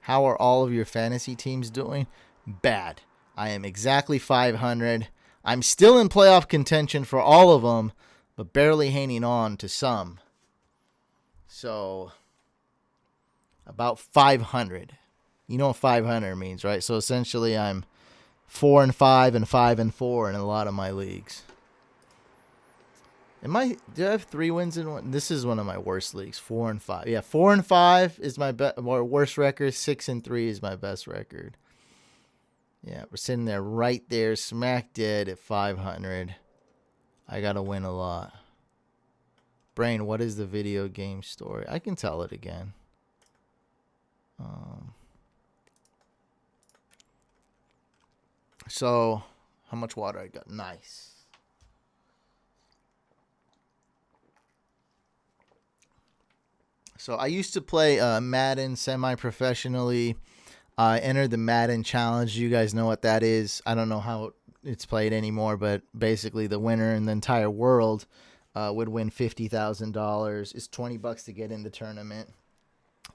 How are all of your fantasy teams doing? Bad. I am exactly 500. I'm still in playoff contention for all of them, but barely hanging on to some. So, about 500. You know what 500 means, right? So, essentially, I'm 4-5 and 5-4 in a lot of my leagues. Do I have 3 wins in one? This is one of my worst leagues. 4-5. Yeah, 4-5 is my worst record. 6-3 is my best record. Yeah, we're sitting there right there, smack dead at 500. I gotta win a lot. Brain, what is the video game story? I can tell it again. So, how much water I got? Nice. So I used to play Madden semi-professionally. I entered the Madden Challenge. You guys know what that is. I don't know how it's played anymore, but basically the winner in the entire world would win $50,000. It's $20 to get in the tournament.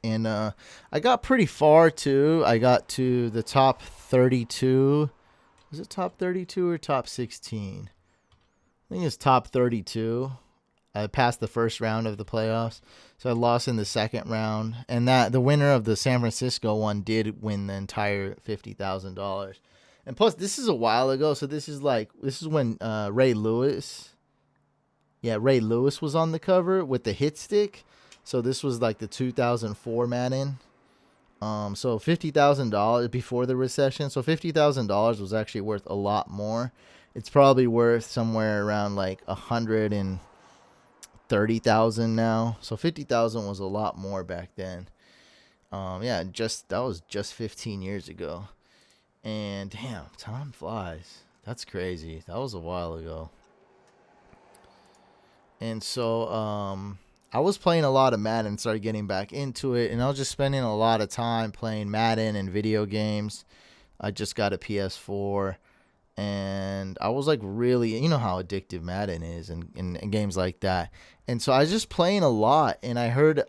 And I got pretty far, too. I got to the top 32. Was it top 32 or top 16? I think it's top 32. I passed the first round of the playoffs, so I lost in the second round. And that the winner of the San Francisco one did win the entire $50,000. And plus, this is a while ago, so this is when Ray Lewis was on the cover with the hit stick. So this was like the 2004 Madden. So $50,000 before the recession. So $50,000 was actually worth a lot more. It's probably worth somewhere around like 130,000 now. So 50,000 was a lot more back then. That was just 15 years ago. And damn, time flies. That's crazy. That was a while ago. And so I was playing a lot of Madden, started getting back into it, and I was just spending a lot of time playing Madden and video games. I just got a PS4, and I was like really, you know how addictive Madden is and games like that. And so I was just playing a lot, and I heard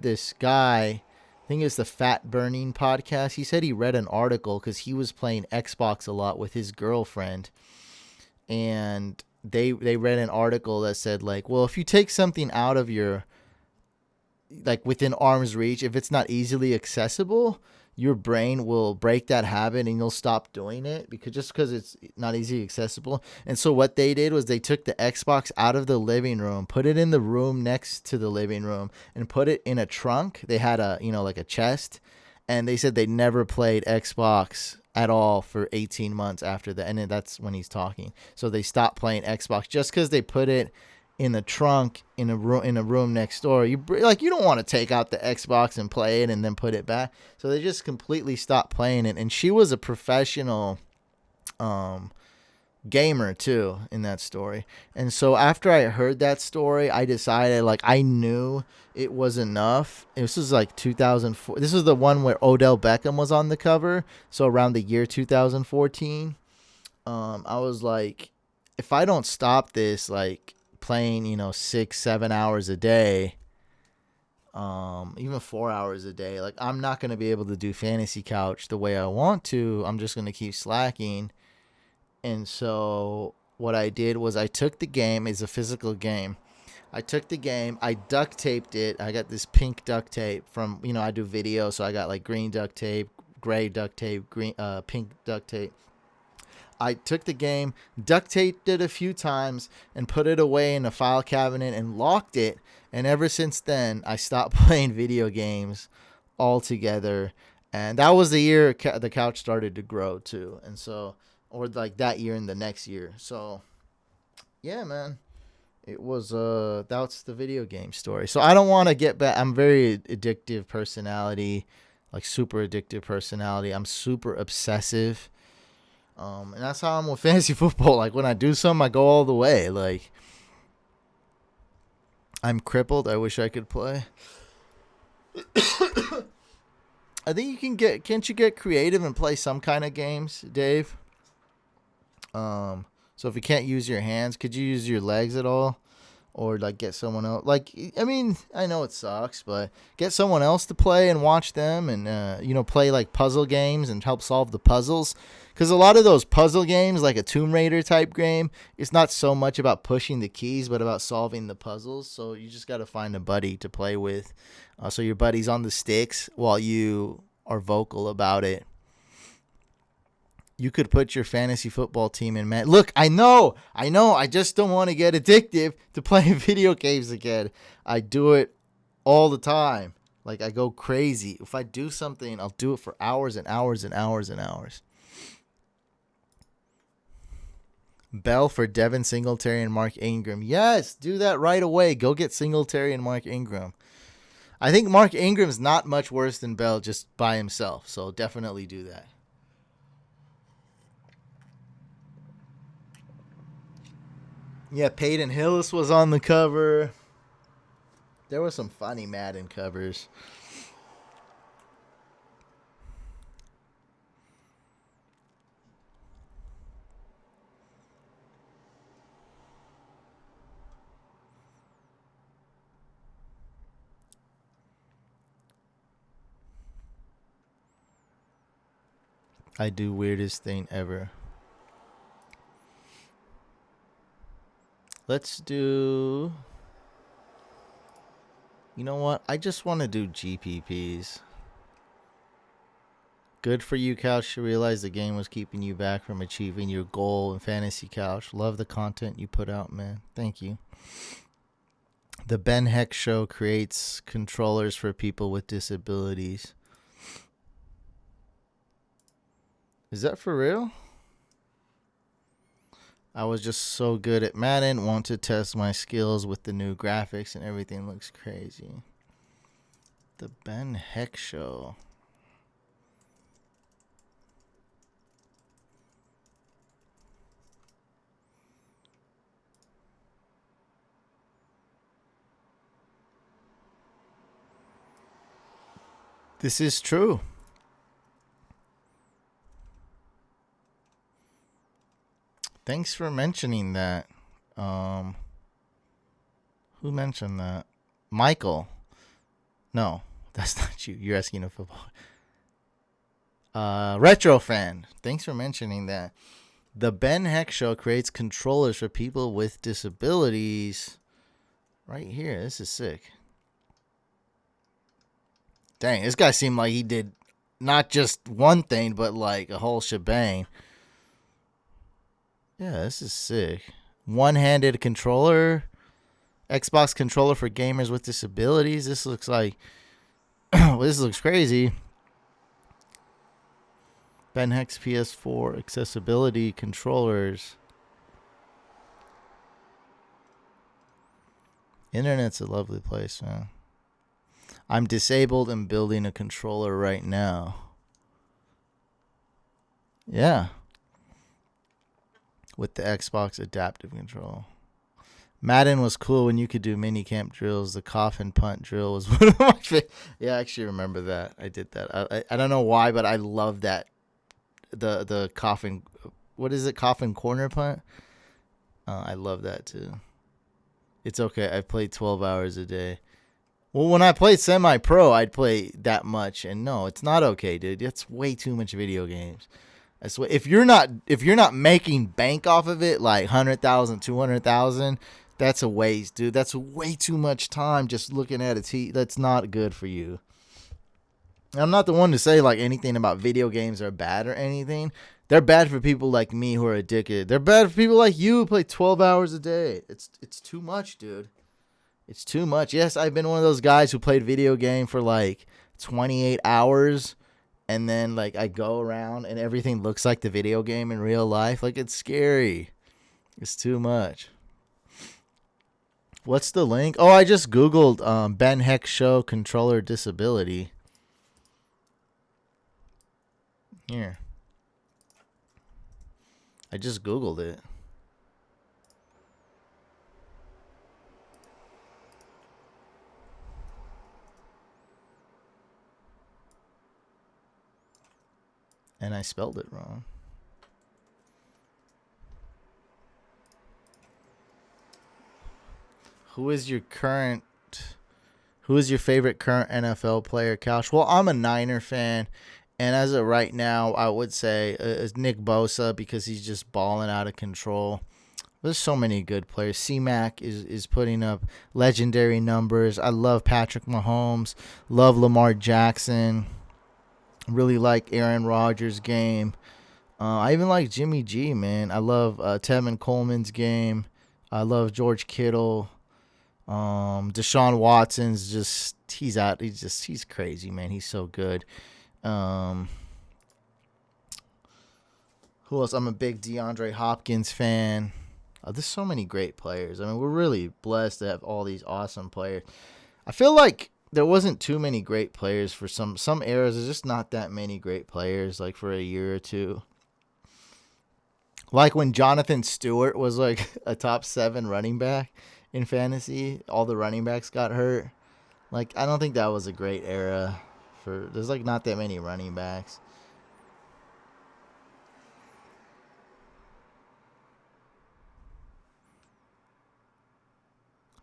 this guy, I think it's the Fat Burning podcast. He said he read an article because he was playing Xbox a lot with his girlfriend, and they read an article that said like, well, if you take something out of your like within arm's reach, if it's not easily accessible, your brain will break that habit and you'll stop doing it because it's not easily accessible. And so what they did was they took the Xbox out of the living room, put it in the room next to the living room, and put it in a trunk. They had like a chest, and they said they never played Xbox at all for 18 months after that. And that's when he's talking. So they stopped playing Xbox just because they put it in the trunk in a room next door. You don't want to take out the Xbox and play it and then put it back. So they just completely stopped playing it. And she was a professional gamer too in that story. And so after I heard that story, I decided I knew it was enough. This was like 2004. This was the one where Odell Beckham was on the cover. So around the year 2014, I was like, if I don't stop this, playing 6-7 hours a day, even 4 hours a day, I'm not going to be able to do Fantasy Couch the way I want to. I'm just going to keep slacking. And so what I did was I took the game. It's a physical game. I took the game. I duct taped it. I got this pink duct tape from, I do video. So I got green duct tape, gray duct tape, pink duct tape. I took the game, duct taped it a few times, and put it away in a file cabinet and locked it. And ever since then, I stopped playing video games altogether. And that was the year the couch started to grow too. And so, or that year and the next year. So, yeah, man, it was that's the video game story. So I don't want to get back. I'm very addictive personality, super addictive personality. I'm super obsessive. And that's how I'm with fantasy football. When I do something, I go all the way. I'm crippled. I wish I could play. I think can't you get creative and play some kind of games, Dave? So if you can't use your hands, could you use your legs at all? Or get someone else. I know it sucks, but get someone else to play and watch them, and play puzzle games and help solve the puzzles. Because a lot of those puzzle games, like a Tomb Raider type game, it's not so much about pushing the keys, but about solving the puzzles. So you just got to find a buddy to play with. So your buddy's on the sticks while you are vocal about it. You could put your fantasy football team in, man. Look, I know. I just don't want to get addictive to playing video games again. I do it all the time. Like, I go crazy. If I do something, I'll do it for hours and hours and hours and hours. Bell for Devin Singletary and Mark Ingram. Yes, do that right away. Go get Singletary and Mark Ingram. I think Mark Ingram's not much worse than Bell just by himself. So definitely do that. Yeah, Peyton Hillis was on the cover. There were some funny Madden covers. I do weirdest thing ever. Let's do... You know what? I just want to do GPPs. Good for you, Couch, to realize the game was keeping you back from achieving your goal in Fantasy Couch. Love the content you put out, man. Thank you. The Ben Heck Show creates controllers for people with disabilities. Is that for real? I was just so good at Madden. Want to test my skills with the new graphics and everything looks crazy. The Ben Heck Show. This is true. Thanks for mentioning that. Who mentioned that? Michael. No, that's not you. You're asking a football. Retro fan. Thanks for mentioning that. The Ben Heck Show creates controllers for people with disabilities. Right here. This is sick. Dang, this guy seemed like he did not just one thing, but like a whole shebang. Yeah, this is sick. One-handed controller. Xbox controller for gamers with disabilities. This looks like... this looks crazy. Ben Heck's PS4 accessibility controllers. Internet's a lovely place, man. I'm disabled and building a controller right now. Yeah. With the Xbox adaptive control. Madden was cool when you could do mini camp drills. The coffin punt drill was one of my favorite. Yeah, I actually remember that. I did that. I don't know why, but I love that. The coffin. What is it? Coffin corner punt? I love that too. It's okay. I've played 12 hours a day. Well, when I played semi-pro, I'd play that much. And no, it's not okay, dude. That's way too much video games. If you're not making bank off of it, like 100,000, 200,000, that's a waste, dude. That's way too much time just looking at it. That's not good for you. I'm not the one to say like anything about video games are bad or anything. They're bad for people like me who are addicted. They're bad for people like you who play 12 hours a day. It's too much, dude. It's too much. Yes, I've been one of those guys who played video game for like 28 hours. And then, like, I go around and everything looks like the video game in real life. Like, it's scary. It's too much. What's the link? Oh, I just Googled Ben Heck Show controller disability. Here. I just Googled it. And I spelled it wrong. Who is your favorite current NFL player, Couch? Well, I'm a Niner fan. And as of right now, I would say it's Nick Bosa because he's just balling out of control. There's so many good players. C-Mac is putting up legendary numbers. I love Patrick Mahomes. Love Lamar Jackson. Really like Aaron Rodgers' game. I even like Jimmy G, man. I love Tevin Coleman's game. I love George Kittle. Deshaun Watson's just he's out. He's crazy, man. He's so good. Um, who else? I'm a big DeAndre Hopkins fan. There's so many great players. I mean, we're really blessed to have all these awesome players. I feel like there wasn't too many great players for some eras. There's just not that many great players like for a year or two. Like when Jonathan Stewart was like a top 7 running back in fantasy, all the running backs got hurt. Like I don't think that was a great era for there's like not that many running backs.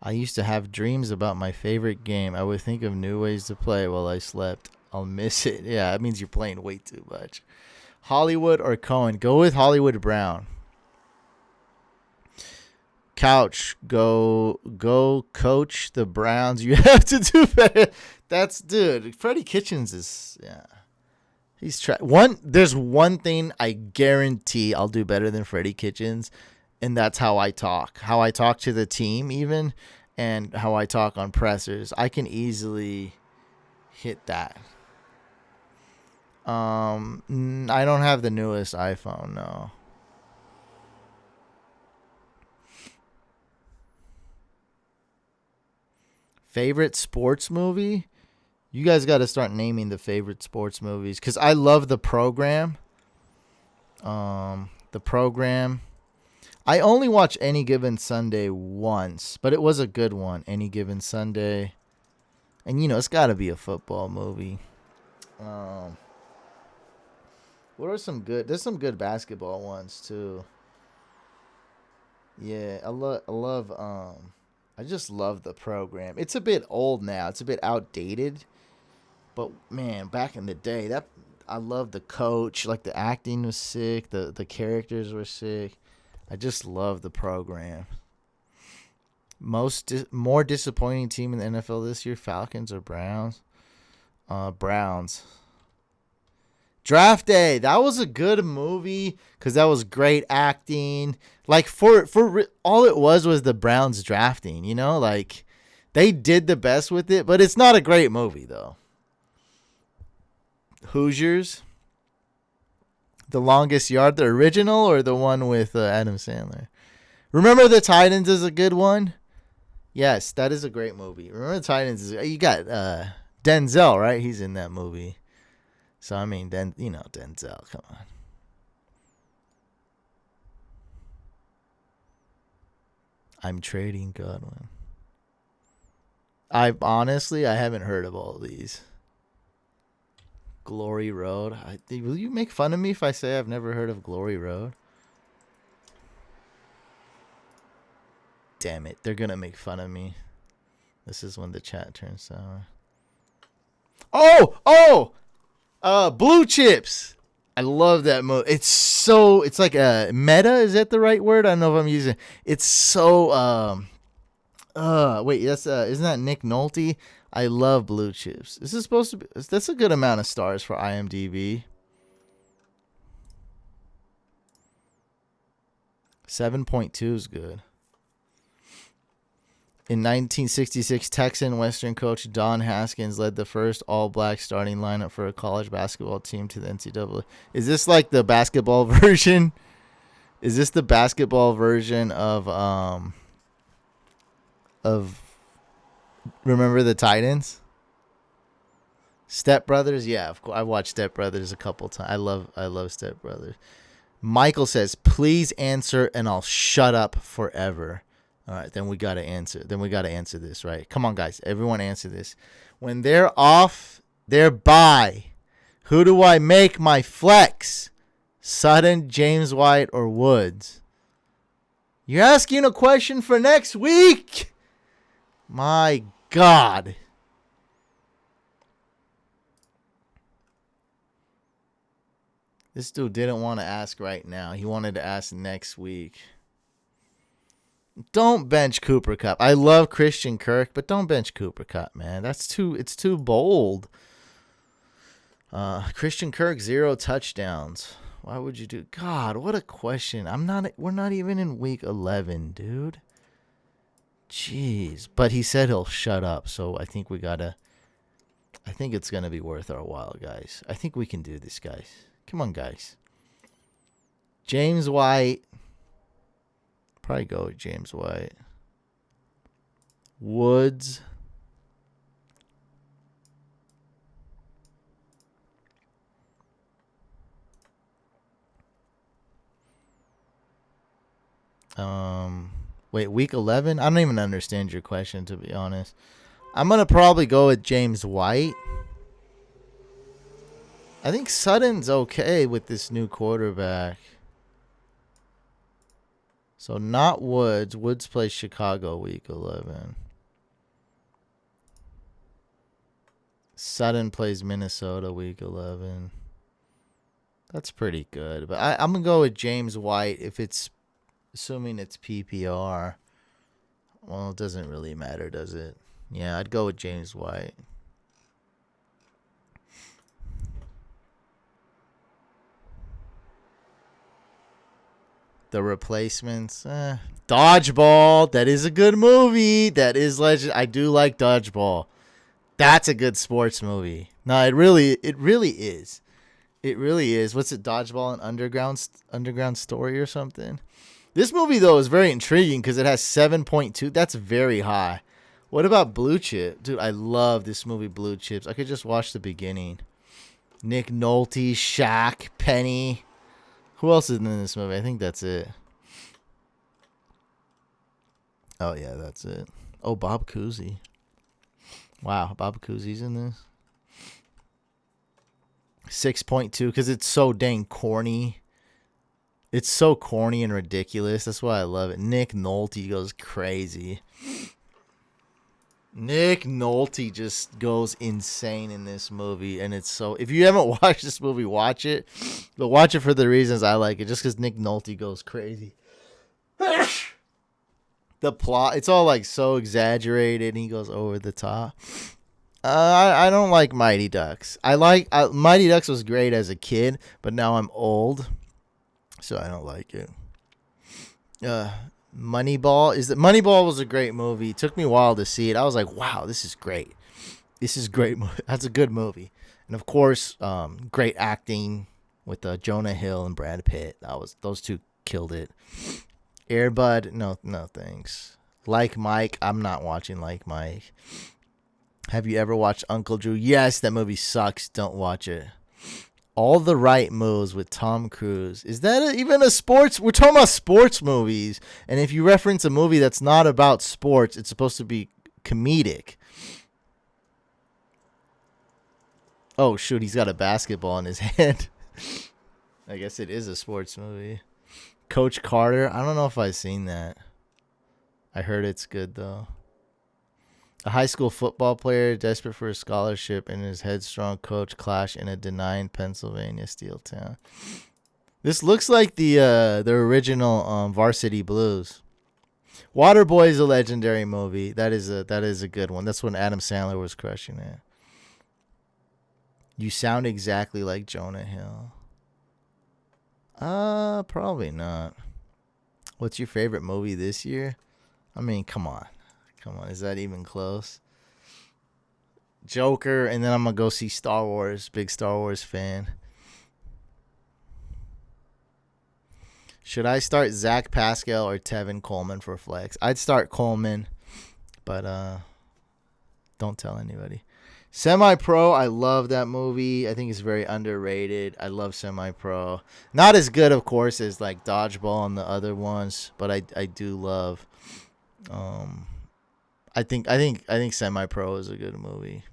I used to have dreams about my favorite game. I would think of new ways to play while I slept. I'll miss it. Yeah, that means you're playing way too much. Hollywood or Cohen? Go with Hollywood Brown. Couch, go coach the Browns. You have to do better. That's dude. Freddie Kitchens is He's there's one thing I guarantee I'll do better than Freddie Kitchens, and that's how I talk. How I talk to the team even, and how I talk on pressers. I can easily hit that. I don't have the newest iPhone, no. Favorite sports movie? You guys got to start naming the favorite sports movies because I love The Program. The Program. I only watch Any Given Sunday once, but it was a good one. Any Given Sunday. And, it's got to be a football movie. What are some good... There's some good basketball ones, too. Yeah, I just love The Program. It's a bit old now. It's a bit outdated. But, man, back in the day, I love the coach. Like, the acting was sick. The characters were sick. I just love The Program. More disappointing team in the NFL this year, Falcons or Browns? Browns. Draft Day. That was a good movie because that was great acting. Like, for all it was the Browns drafting, Like, they did the best with it, but it's not a great movie, though. Hoosiers. The Longest Yard, the original or the one with Adam Sandler? Remember the Titans is a good one? Yes, that is a great movie. Remember the Titans you got Denzel, right? He's in that movie. So, I mean, Denzel, come on. I'm trading Godwin. I haven't heard of all of these. Glory Road. Will you make fun of me if I say I've never heard of Glory Road? Damn it. They're going to make fun of me. This is when the chat turns sour. Oh! Blue Chips. I love that movie. It's like a meta. Is that the right word? I don't know if I'm using it. It's so, wait, isn't that Nick Nolte? I love Blue Chips. This is supposed to be, that's a good amount of stars for IMDb. 7.2 is good. In 1966, Texan Western coach Don Haskins led the first all-black starting lineup for a college basketball team to the NCAA. Is this like the basketball version? Is this the basketball version of Remember the Titans? Step Brothers? Yeah, of course. I watched Step Brothers a couple times. I love Step Brothers. Michael says, please answer and I'll shut up forever. All right, then we got to answer. Then we got to answer this, right? Come on, guys. Everyone answer this. When they're off their bye, who do I make my flex? Sutton, James White, or Woods? You're asking a question for next week? My God. This dude didn't want to ask right now. He wanted to ask next week. Don't bench Cooper Kupp. I love Christian Kirk, but don't bench Cooper Kupp, man. It's too bold. Christian Kirk, 0 touchdowns. Why would you do? God, what a question. We're not even in week 11, dude. Jeez. But he said he'll shut up, so I think it's going to be worth our while, guys. I think we can do this, guys. Come on, guys. James White. Probably go with James White. Woods. Wait, week 11? I don't even understand your question, to be honest. I'm going to probably go with James White. I think Sutton's okay with this new quarterback. So not Woods. Woods plays Chicago week 11. Sutton plays Minnesota week 11. That's pretty good. But I'm going to go with James White if it's, assuming it's PPR. Well, it doesn't really matter, does it? Yeah, I'd go with James White. The Replacements. Dodgeball. That is a good movie. That is legend. I do like Dodgeball. That's a good sports movie. No, it really is. It really is. What's it? Dodgeball and Underground Story or something? This movie, though, is very intriguing because it has 7.2. That's very high. What about Blue Chip? Dude, I love this movie, Blue Chips. I could just watch the beginning. Nick Nolte, Shaq, Penny. Who else is in this movie? I think that's it. Oh, yeah, that's it. Oh, Bob Cousy. Wow, Bob Cousy's in this. 6.2 because it's so dang corny. It's so corny and ridiculous. That's why I love it. Nick Nolte goes crazy. Nick Nolte just goes insane in this movie, and it's so. If you haven't watched this movie, watch it, but watch it for the reasons I like it. Just because Nick Nolte goes crazy. The plot, it's all like so exaggerated, and he goes over the top. I don't like Mighty Ducks. Mighty Ducks was great as a kid, but now I'm old, so I don't like it. Moneyball was a great movie. It took me a while to see it. I was like, wow, this is great. This is great. That's a good movie. And of course, great acting with Jonah Hill and Brad Pitt. Those two killed it. Air Bud, no thanks. Like Mike, I'm not watching Like Mike. Have you ever watched Uncle Drew? Yes, that movie sucks. Don't watch it. All the Right Moves with Tom Cruise. Is that even a sports? We're talking about sports movies. And if you reference a movie that's not about sports, it's supposed to be comedic. Oh, shoot. He's got a basketball in his hand. I guess it is a sports movie. Coach Carter. I don't know if I've seen that. I heard it's good, though. A high school football player desperate for a scholarship and his headstrong coach clash in a denying Pennsylvania steel town. This looks like the original Varsity Blues. Waterboy is a legendary movie. That is a good one. That's when Adam Sandler was crushing it. You sound exactly like Jonah Hill. Probably not. What's your favorite movie this year? I mean, come on. Is that even close? Joker, and then I'm going to go see Star Wars. Big Star Wars fan. Should I start Zach Pascal or Tevin Coleman for flex? I'd start Coleman, but don't tell anybody. Semi-Pro, I love that movie. I think it's very underrated. I love Semi-Pro. Not as good, of course, as like Dodgeball and the other ones, but I do love. I think Semi-Pro is a good movie.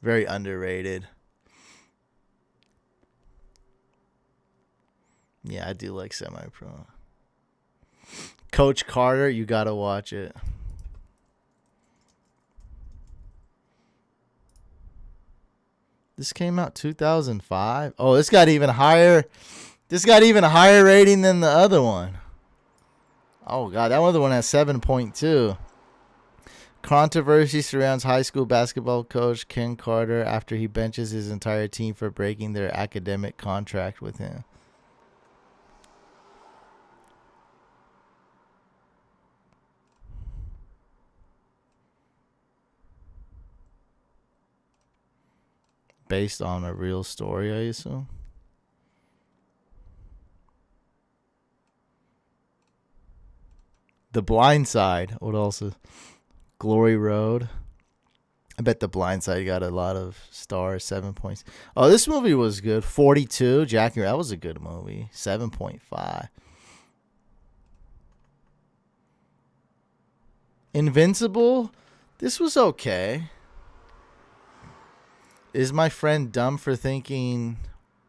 Very underrated. Yeah, I do like Semi-Pro. Coach Carter, you gotta watch it. This came out 2005. Oh, this got even higher. This got even a higher rating than the other one. Oh god, that other one has 7.2. Controversy surrounds high school basketball coach Ken Carter after he benches his entire team for breaking their academic contract with him. Based on a real story, I assume. The Blind Side. What else is Glory Road? I bet The Blind Side got a lot of stars. 7 points. Oh, this movie was good. 42. Jackie, that was a good movie. 7.5. Invincible. This was okay. Is my friend dumb for thinking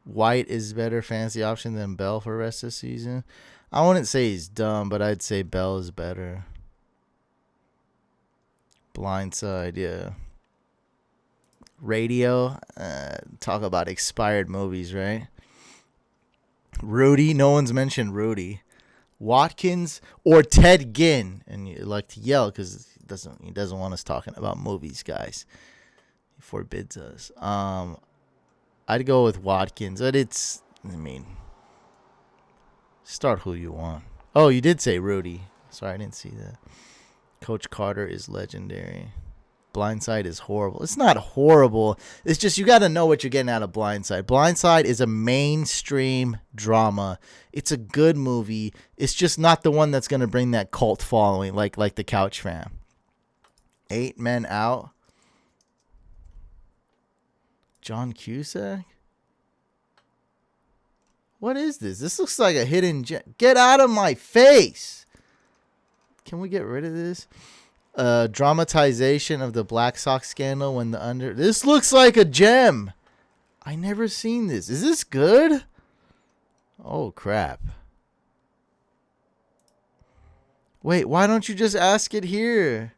White is better fantasy option than Bell for the rest of the season? I wouldn't say he's dumb, but I'd say Bell is better. Blindside, yeah. Radio, talk about expired movies, right? Rudy, no one's mentioned Rudy. Watkins or Ted Ginn, and you like to yell because he doesn't want us talking about movies, guys. He forbids us. I'd go with Watkins, but start who you want. Oh, you did say Rudy. Sorry, I didn't see that. Coach Carter is legendary. Blindside is horrible. It's not horrible. It's just you got to know what you're getting out of Blindside. Blindside is a mainstream drama. It's a good movie. It's just not the one that's going to bring that cult following like The Couch Fam. 8 Men Out. John Cusack? What is this? This looks like a hidden gem. Get out of my face. Can we get rid of this? Dramatization of the Black Sox scandal when This looks like a gem. I never seen this. Is this good? Oh, crap. Wait, why don't you just ask it here?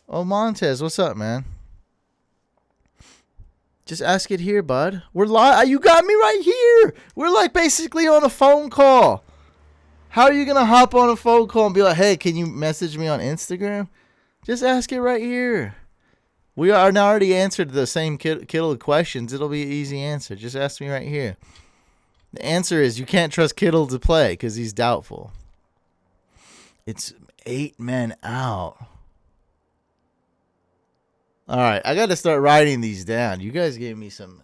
Oh, Montez, what's up, man? Just ask it here, bud. We're live. You got me right here. We're like basically on a phone call. How are you going to hop on a phone call and be like, hey, can you message me on Instagram? Just ask it right here. We are now already answered the same Kittle questions. It'll be an easy answer. Just ask me right here. The answer is you can't trust Kittle to play because he's doubtful. It's 8 Men Out. All right, I got to start writing these down. You guys gave me some.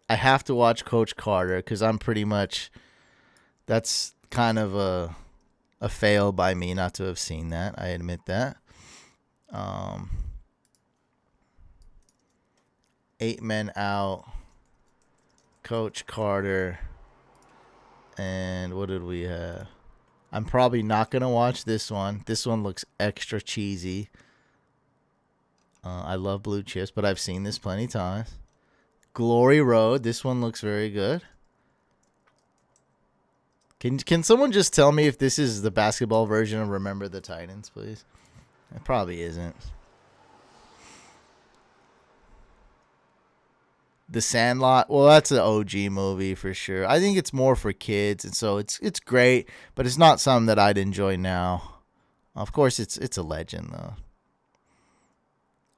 I have to watch Coach Carter because I'm pretty much. That's kind of a fail by me not to have seen that. I admit that. 8 Men Out. Coach Carter. And what did we have? I'm probably not going to watch this one. This one looks extra cheesy. I love Blue Chips, but I've seen this plenty of times. Glory Road. This one looks very good. Can someone just tell me if this is the basketball version of Remember the Titans, please? It probably isn't. The Sandlot. Well, that's an OG movie for sure. I think it's more for kids, and so it's great, but it's not something that I'd enjoy now. Of course, it's a legend though.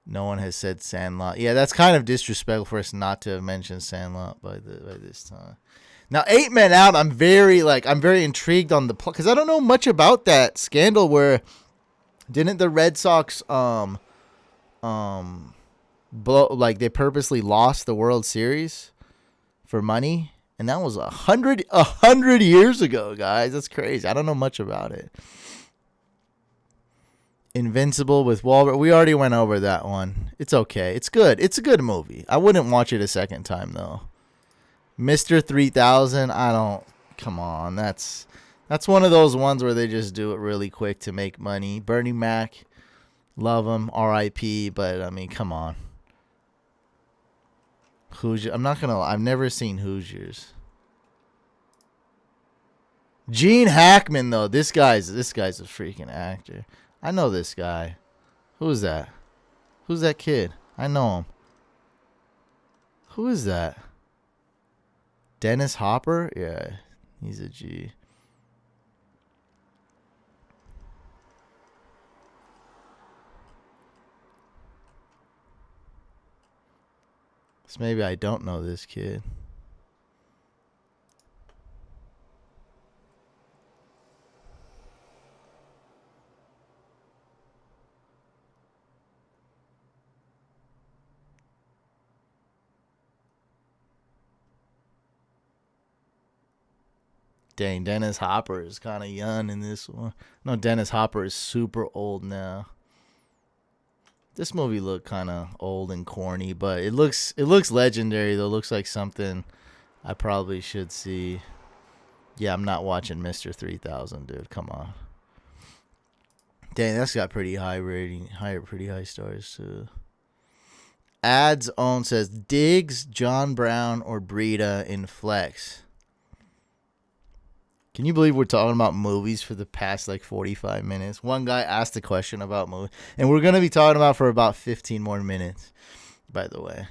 No one has said Sandlot. Yeah, that's kind of disrespectful for us not to have mentioned Sandlot by this time. Now, 8 Men Out, I'm very intrigued on the plot because I don't know much about that scandal where didn't the Red Sox they purposely lost the World Series for money, and that was 100 years ago, guys. That's crazy. I don't know much about it. Invincible with Wahlberg. We already went over that one. It's okay. It's good. It's a good movie. I wouldn't watch it a second time though. Mr. 3000. Come on. That's one of those ones where they just do it really quick to make money. Bernie Mac. Love him. R.I.P. But I mean, come on. Hoosier. I've never seen Hoosiers. Gene Hackman though. This guy's a freaking actor. I know this guy. Who's that? Who's that kid? I know him. Who is that? Dennis Hopper? Yeah, he's a G. So maybe I don't know this kid. Dang, Dennis Hopper is kind of young in this one. No, Dennis Hopper is super old now. This movie looked kind of old and corny, but it looks legendary though. It looks like something I probably should see. Yeah, I'm not watching Mr. 3000, dude. Come on. Dang, that's got pretty high rating, pretty high stars too. Ads own says Diggs, John Brown, or Breida in Flex. Can you believe we're talking about movies for the past like 45 minutes? One guy asked a question about movies, and we're going to be talking about for about 15 more minutes, by the way.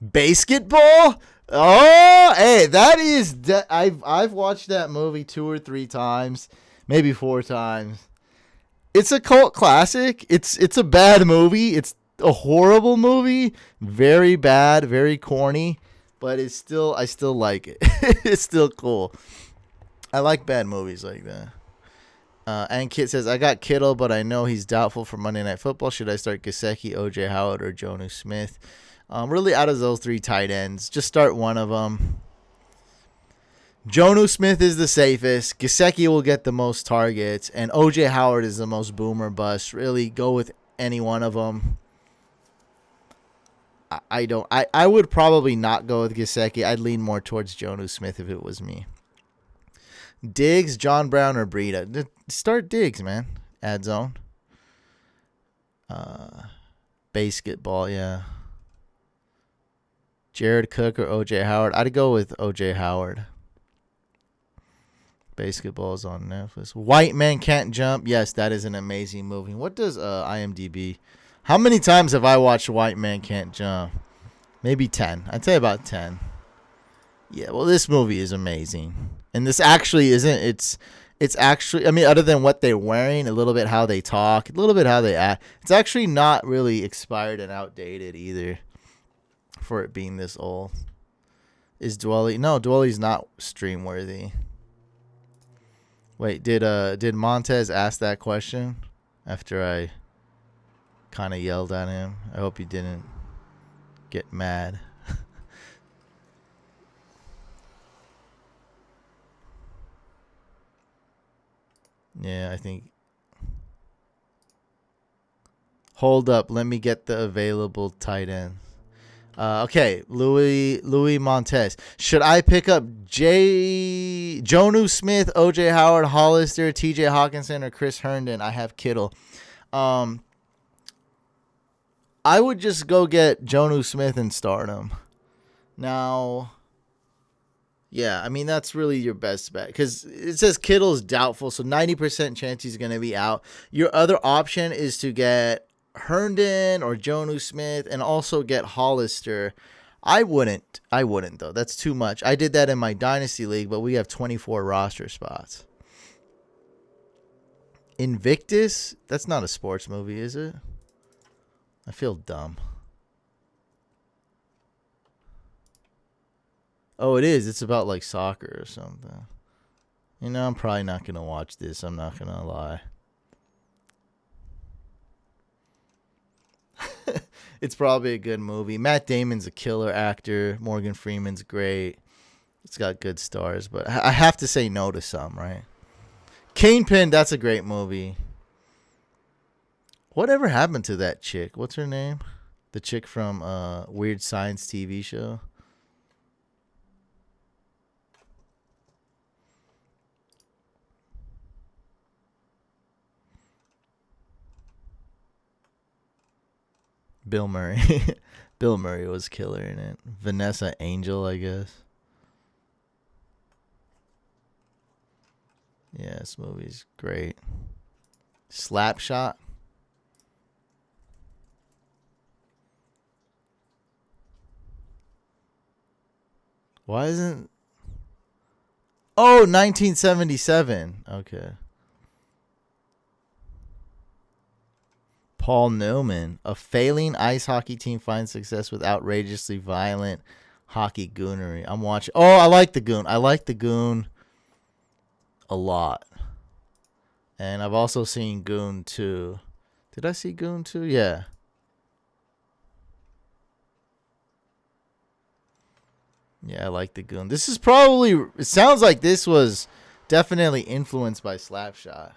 Basketball? Oh, hey, that is... I've watched that movie 2 or 3 times, maybe 4 times. It's a cult classic. It's a bad movie. It's a horrible movie. Very bad, very corny. But I still like it. It's still cool. I like bad movies like that. And Kit says, I got Kittle, but I know he's doubtful for Monday Night Football. Should I start Gesicki, O.J. Howard, or Jonnu Smith? Really, out of those 3 tight ends, just start one of them. Jonnu Smith is the safest. Gesicki will get the most targets. And O.J. Howard is the most boomer bust. Really, go with any one of them. I would probably not go with Gesicki. I'd lean more towards Jonnu Smith if it was me. Diggs, John Brown, or Breida. Start Diggs, man. Ad zone. Basketball, yeah. Jared Cook or O.J. Howard. I'd go with O.J. Howard. Basketball is on Netflix. White Man Can't Jump. Yes, that is an amazing movie. What does IMDb... How many times have I watched White Man Can't Jump? Maybe 10. I'd say about 10. Yeah, well, this movie is amazing. And this actually isn't... It's actually... I mean, other than what they're wearing, a little bit how they talk, a little bit how they act, it's actually not really expired and outdated either for it being this old. Is Dwelly... No, Dwelly's not stream-worthy. Wait, did Montez ask that question after I... kind of yelled at him? I hope he didn't get mad. Yeah, I think. Hold up, let me get the available tight end. Okay, Louis Montez. Should I pick up Jonnu Smith, O.J. Howard, Hollister, T.J. Hawkinson, or Chris Herndon? I have Kittle. I would just go get Jonnu Smith and start him. Now, yeah, I mean, that's really your best bet because it says Kittle's doubtful, so 90% chance he's going to be out. Your other option is to get Herndon or Jonnu Smith and also get Hollister. I wouldn't though. That's too much. I did that in my Dynasty League, but we have 24 roster spots. Invictus? That's not a sports movie, is it? I feel dumb. Oh, it is. It's about like soccer or something. You know, I'm probably not going to watch this. I'm not going to lie. It's probably a good movie. Matt Damon's a killer actor. Morgan Freeman's great. It's got good stars, but I have to say no to some, right? Kingpin, that's a great movie. Whatever happened to that chick? What's her name? The chick from Weird Science TV show. Bill Murray. Bill Murray was killer in it. Vanessa Angel, I guess. Yeah, this movie's great. Slapshot. Why isn't... Oh, 1977. Okay. Paul Newman. A failing ice hockey team finds success with outrageously violent hockey goonery. I'm watching. Oh, I like the Goon. I like the Goon a lot. And I've also seen Goon 2. Did I see Goon 2? Yeah. Yeah, I like the Goon. This is probably... It sounds like this was definitely influenced by Slapshot.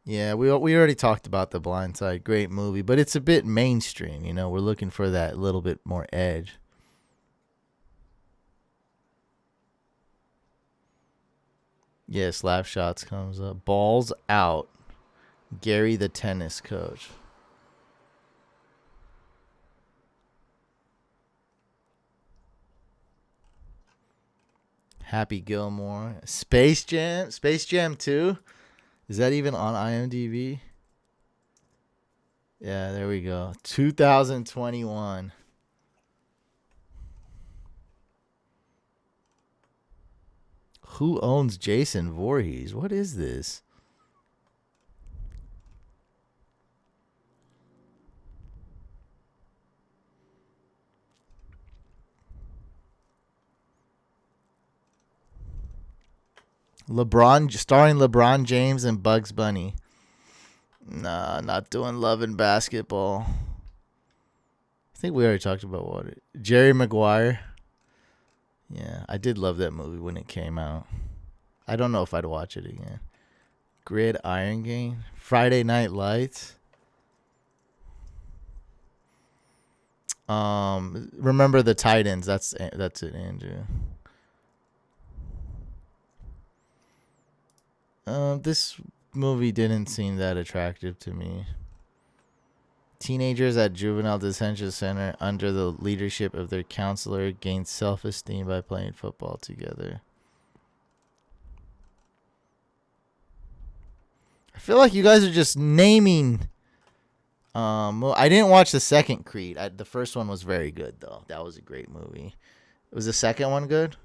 Yeah, we already talked about The Blind Side. Great movie, but it's a bit mainstream, you know. We're looking for that little bit more edge. Yeah, Slapshots comes up. Balls Out. Gary the tennis coach. Happy Gilmore. Space Jam. Space Jam 2. Is that even on IMDb? Yeah, there we go. 2021. Who owns Jason Voorhees? What is this? Starring LeBron James and Bugs Bunny. Nah, not doing Love and Basketball. I think we already talked about what Jerry Maguire. Yeah, I did love that movie when it came out. I don't know if I'd watch it again. Grid Iron Game. Friday Night Lights. Remember the Titans. That's it, Andrew. This movie didn't seem that attractive to me. Teenagers at juvenile detention center under the leadership of their counselor gain self-esteem by playing football together. I feel like you guys are just naming. I didn't watch the second Creed. The first one was very good, though. That was a great movie. Was the second one good?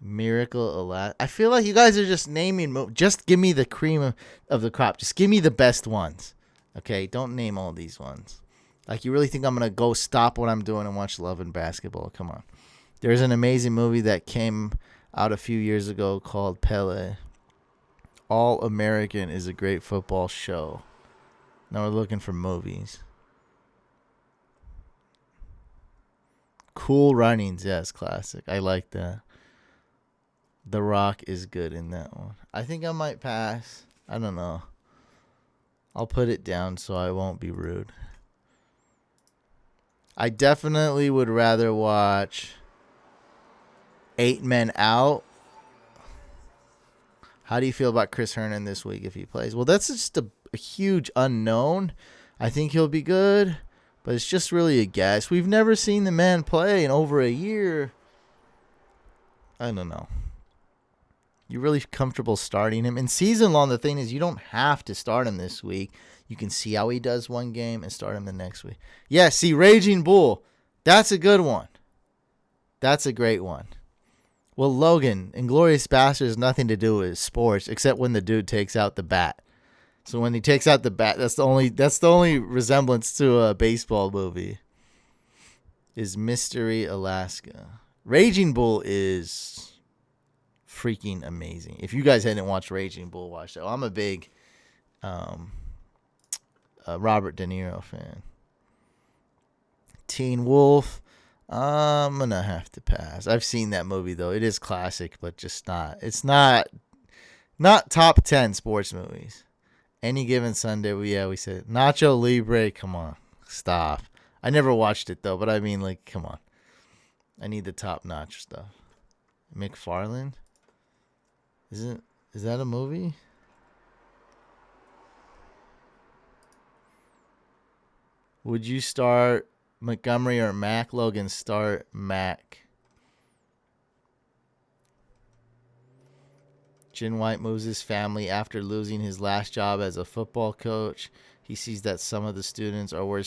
Miracle I feel like you guys are just naming. Just give me the cream of the crop. Just give me the best ones. Okay, don't name all these ones. Like, you really think I'm going to go stop what I'm doing and watch Love and Basketball? Come on. There's an amazing movie that came out a few years ago called Pele. All American is a great football show. Now we're looking for movies. Cool Runnings, yes, classic. I like that. The Rock is good in that one. I think I might pass. I don't know. I'll put it down so I won't be rude. I definitely would rather watch 8 Men Out. How do you feel about Chris Herndon this week if he plays? Well, that's just a huge unknown. I think he'll be good, but it's just really a guess. We've never seen the man play in over a year. I don't know. You're really comfortable starting him. In season long, the thing is you don't have to start him this week. You can see how he does one game and start him the next week. Yeah, see, Raging Bull. That's a good one. That's a great one. Well, Logan, Inglourious Basterds has nothing to do with sports except when the dude takes out the bat. So when he takes out the bat, that's the only resemblance to a baseball movie. Is Mystery Alaska. Raging Bull is freaking amazing. If you guys hadn't watched Raging Bull, watch that. I'm a big Robert De Niro fan. Teen Wolf. I'm gonna have to pass. I've seen that movie though. It is classic, but just not. It's not top 10 sports movies. Any Given Sunday. We said Nacho Libre. Come on, stop. I never watched it though, but I mean, like, come on. I need the top notch stuff. McFarland. Is that a movie? Would you start Montgomery or Mac? Logan, start Mac. Jin White moves his family after losing his last job as a football coach. He sees that some of the students are worth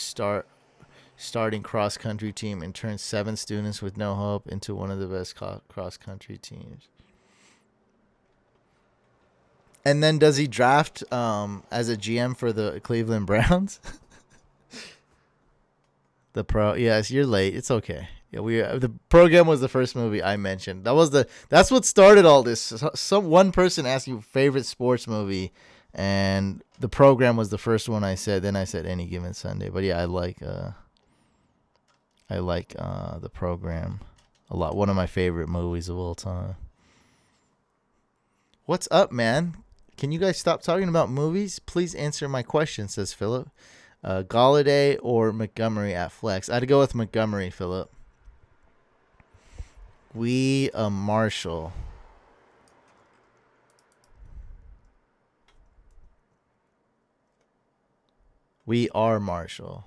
starting cross-country team and turns 7 students with no hope into one of the best cross-country teams. And then does he draft as a GM for the Cleveland Browns? The pro, yes, you're late. It's okay. Yeah, the program was the first movie I mentioned. That's what started all this. One person asked you favorite sports movie, and the program was the first one I said. Then I said Any Given Sunday. But yeah, I like the program a lot. One of my favorite movies of all time. What's up, man? Can you guys stop talking about movies? Please answer my question, says Philip. Galladay or Montgomery at flex? I'd go with Montgomery, Philip. We Marshall. We are Marshall.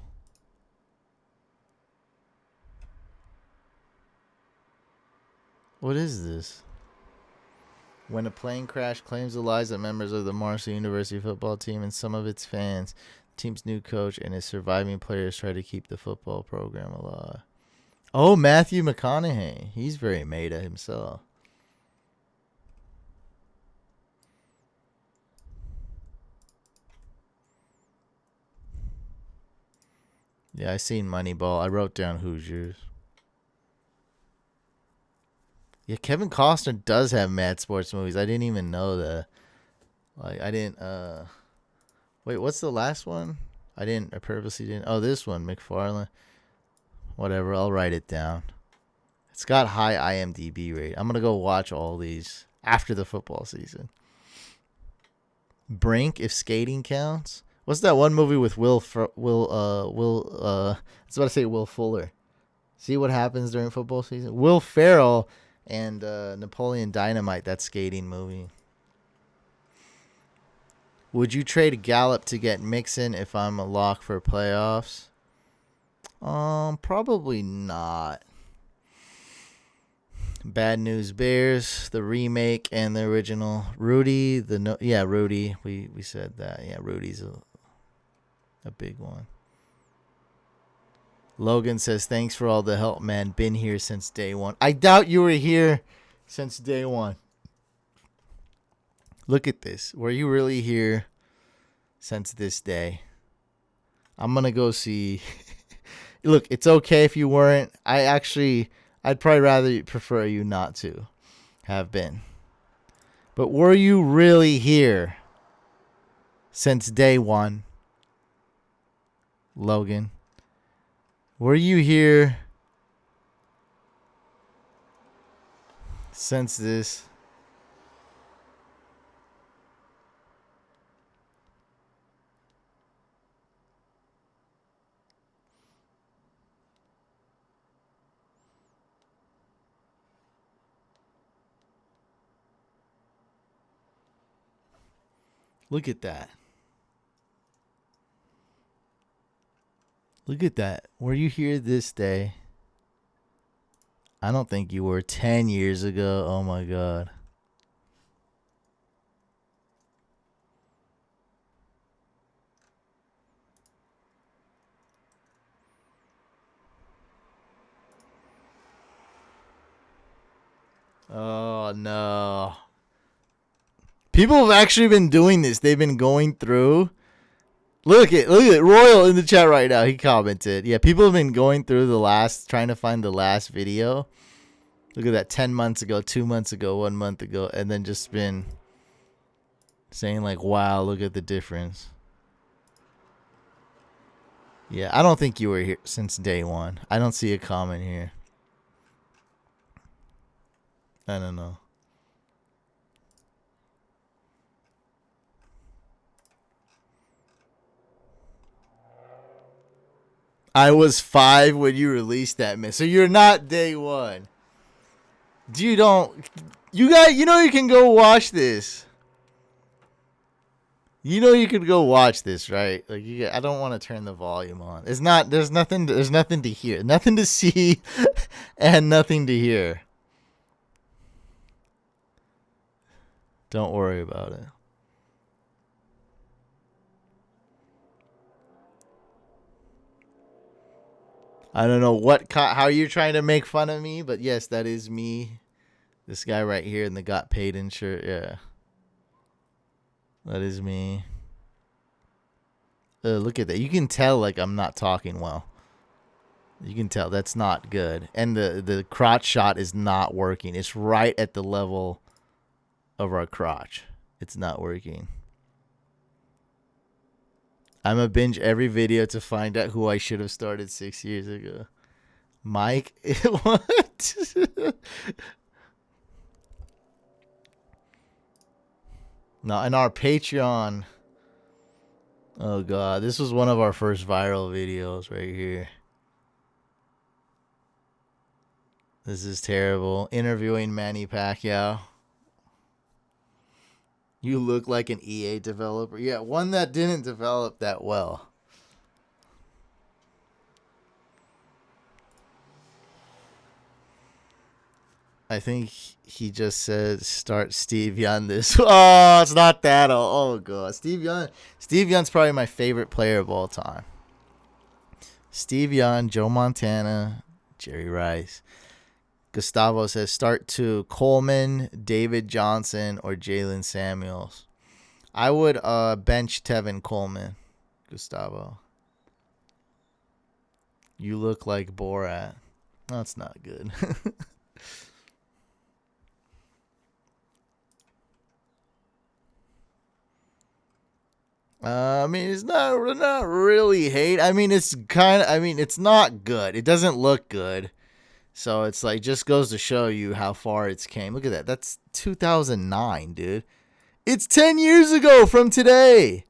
What is this? When a plane crash claims the lives of members of the Marshall University football team and some of its fans, the team's new coach and his surviving players try to keep the football program alive. Oh, Matthew McConaughey. He's very meta himself. Yeah, I seen Moneyball. I wrote down Hoosiers. Yeah, Kevin Costner does have mad sports movies. I didn't even know that. Like, I didn't, wait, what's the last one? I purposely didn't. Oh, this one, McFarlane. Whatever, I'll write it down. It's got high IMDb rate. I'm going to go watch all these after the football season. Brink, if skating counts. What's that one movie with Will Fuller? See what happens during football season? Will Ferrell and Napoleon Dynamite, that skating movie. Would you trade Gallup to get Mixon if I'm a lock for playoffs? Probably not. Bad News Bears, the remake and the original. Rudy, Rudy. We said that. Yeah, Rudy's a big one. Logan says, thanks for all the help, man. Been here since day one. I doubt you were here since day one. Look at this. Were you really here since this day? I'm going to go see. Look, it's okay if you weren't. I'd probably prefer you not to have been. But were you really here since day one, Logan? Were you here since this? Look at that. Look at that. Were you here this day? I don't think you were 10 years ago. Oh, my God. Oh, no. People have actually been doing this. They've been going through. Look at Royal in the chat right now. He commented. Yeah, people have been going through trying to find the last video. Look at that, 10 months ago, 2 months ago, 1 month ago, and then just been saying like, wow, look at the difference. Yeah, I don't think you were here since day one. I don't see a comment here. I don't know. I was 5 when you released that, man. So you're not day one. You can go watch this. You know you could go watch this, right? Like I don't want to turn the volume on. There's nothing to hear. Nothing to see and nothing to hear. Don't worry about it. I don't know how you're trying to make fun of me, but yes, that is me. This guy right here in the got paid in shirt. Yeah. That is me. Look at that. You can tell like I'm not talking well. You can tell that's not good. And the crotch shot is not working. It's right at the level of our crotch. It's not working. I'm a binge every video to find out who I should have started 6 years ago. Mike, what? No, in our Patreon. Oh god, this was one of our first viral videos right here. This is terrible. Interviewing Manny Pacquiao. You look like an EA developer. Yeah, one that didn't develop that well. I think he just said start Steve Young this. Oh, it's not that. Oh god, Steve Young. Steve Young's probably my favorite player of all time. Steve Young, Joe Montana, Jerry Rice. Gustavo says start to Coleman, David Johnson, or Jalen Samuels. I would bench Tevin Coleman, Gustavo. You look like Borat. That's not good. I mean, it's not really hate. I mean, it's it's not good. It doesn't look good. So it's like just goes to show you how far it's came. Look at that. That's 2009, dude. It's 10 years ago from today.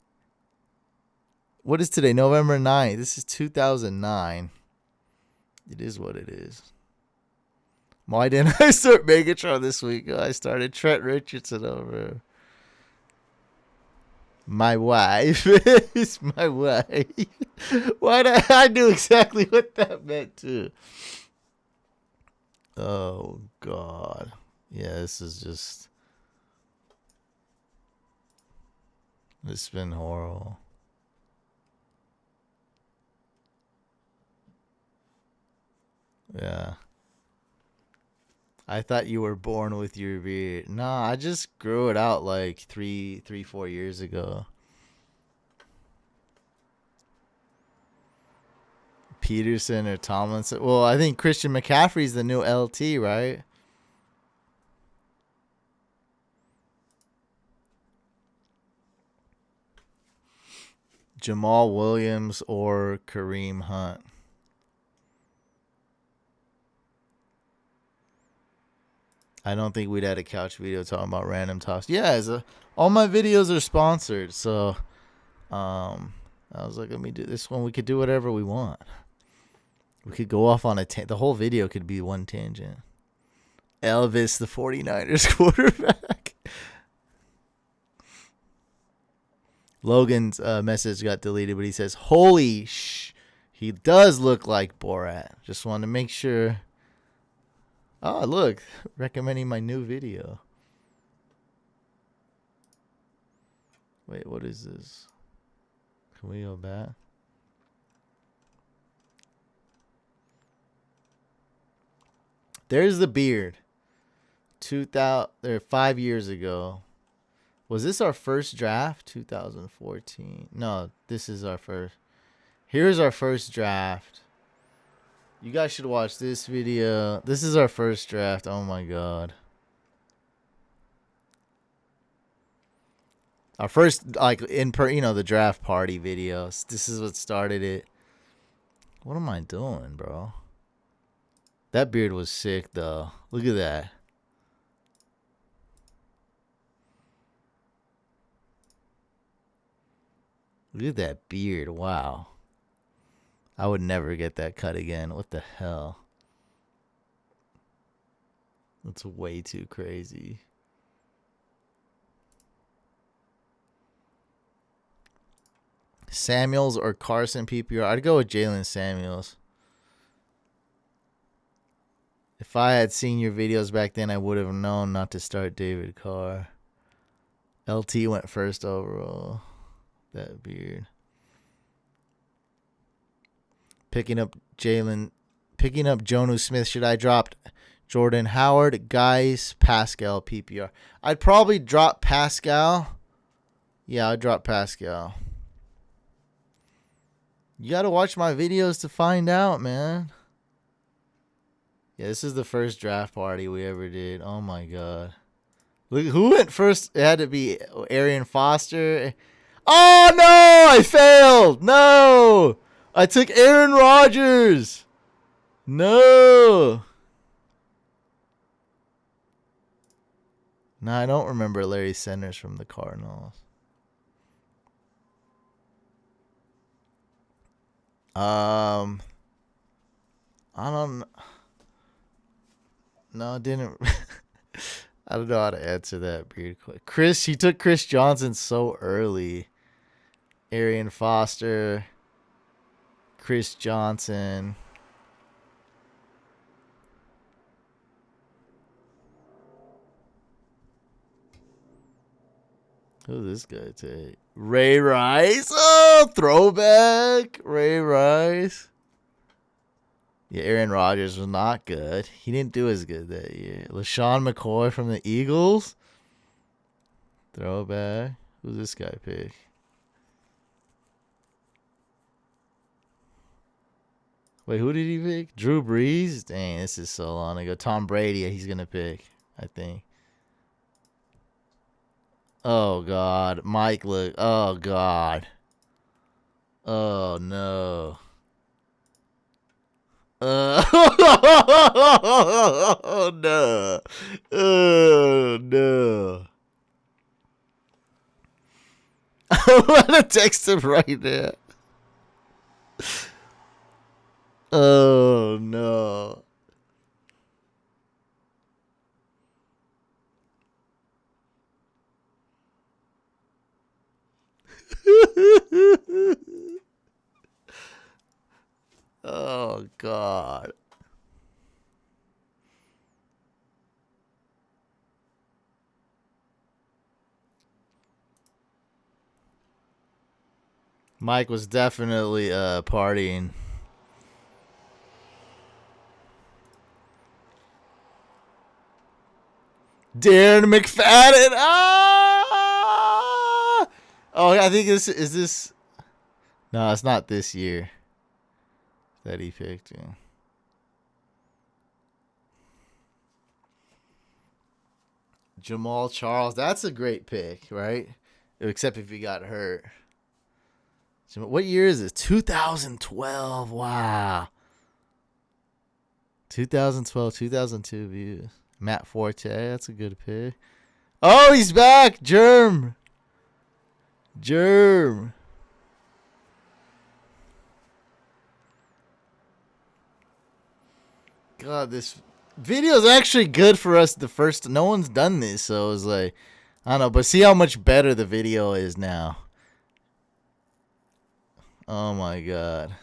What is today? November 9th. This is 2009. It is what it is. Why didn't I start Megatron this week? I started Trent Richardson over. My wife. It's my wife. Why did I knew exactly what that meant too. Oh god. Yeah, this is just it's been horrible. Yeah. I thought you were born with your beard. Nah, I just grew it out like 4 years ago. Peterson or Tomlinson. Well, I think Christian McCaffrey's the new LT, right? Jamal Williams or Kareem Hunt. I don't think we'd had a couch video talking about random toss. Yeah, all my videos are sponsored, so I was like, let me do this one. We could do whatever we want. We could go off on the whole video could be one tangent. Elvis, the 49ers quarterback. Logan's message got deleted, but he says, holy sh... He does look like Borat. Just wanted to make sure... Oh, look. Recommending my new video. Wait, what is this? Can we go back? There's the beard. 5 years ago. Was this our first draft? 2014. No, this is our first. Here's our first draft. You guys should watch this video. This is our first draft. Oh my god. Our first, like, the draft party videos. This is what started it. What am I doing, bro? That beard was sick, though. Look at that. Look at that beard. Wow. I would never get that cut again. What the hell? That's way too crazy. Samuels or Carson PPR? I'd go with Jalen Samuels. If I had seen your videos back then, I would have known not to start David Carr. LT went first overall. That beard. Picking up Jalen Picking up Jonu Smith. Should I drop Jordan Howard? Guys, Pascal, PPR. I'd probably drop Pascal. Yeah, I'd drop Pascal. You got to watch my videos to find out, man. Yeah, this is the first draft party we ever did. Oh, my God. Look, who went first? It had to be Arian Foster. Oh, no! I failed! No! I took Aaron Rodgers! No! No, I don't remember Larry Sanders from the Cardinals. I don't... No, I didn't... I don't know how to answer that pretty quick. He took Chris Johnson so early. Arian Foster, Chris Johnson. Who's this guy take? Ray Rice. Oh, throwback. Ray Rice. Yeah, Aaron Rodgers was not good. He didn't do as good that year. LaShawn McCoy from the Eagles. Throwback. Who's this guy pick? Wait, who did he pick? Drew Brees? Dang, this is so long ago. Tom Brady, he's going to pick, I think. Oh, God. Mike, look. Oh, God. Oh, no. Oh, no. Oh, no. I want to text him right now. Oh, no. Oh, God. Mike was definitely partying. Darren McFadden. Ah! Oh, I think this is this. No, it's not this year that he picked. Yeah. Jamal Charles. That's a great pick, right? Except if he got hurt. What year is this? 2012. Wow. 2012, 2002 views. Matt Forte. That's a good pick. Oh, he's back. Germ. God, this video is actually good for us. The first, no one's done this, so it was like, I don't know, but see how much better the video is now. Oh my God.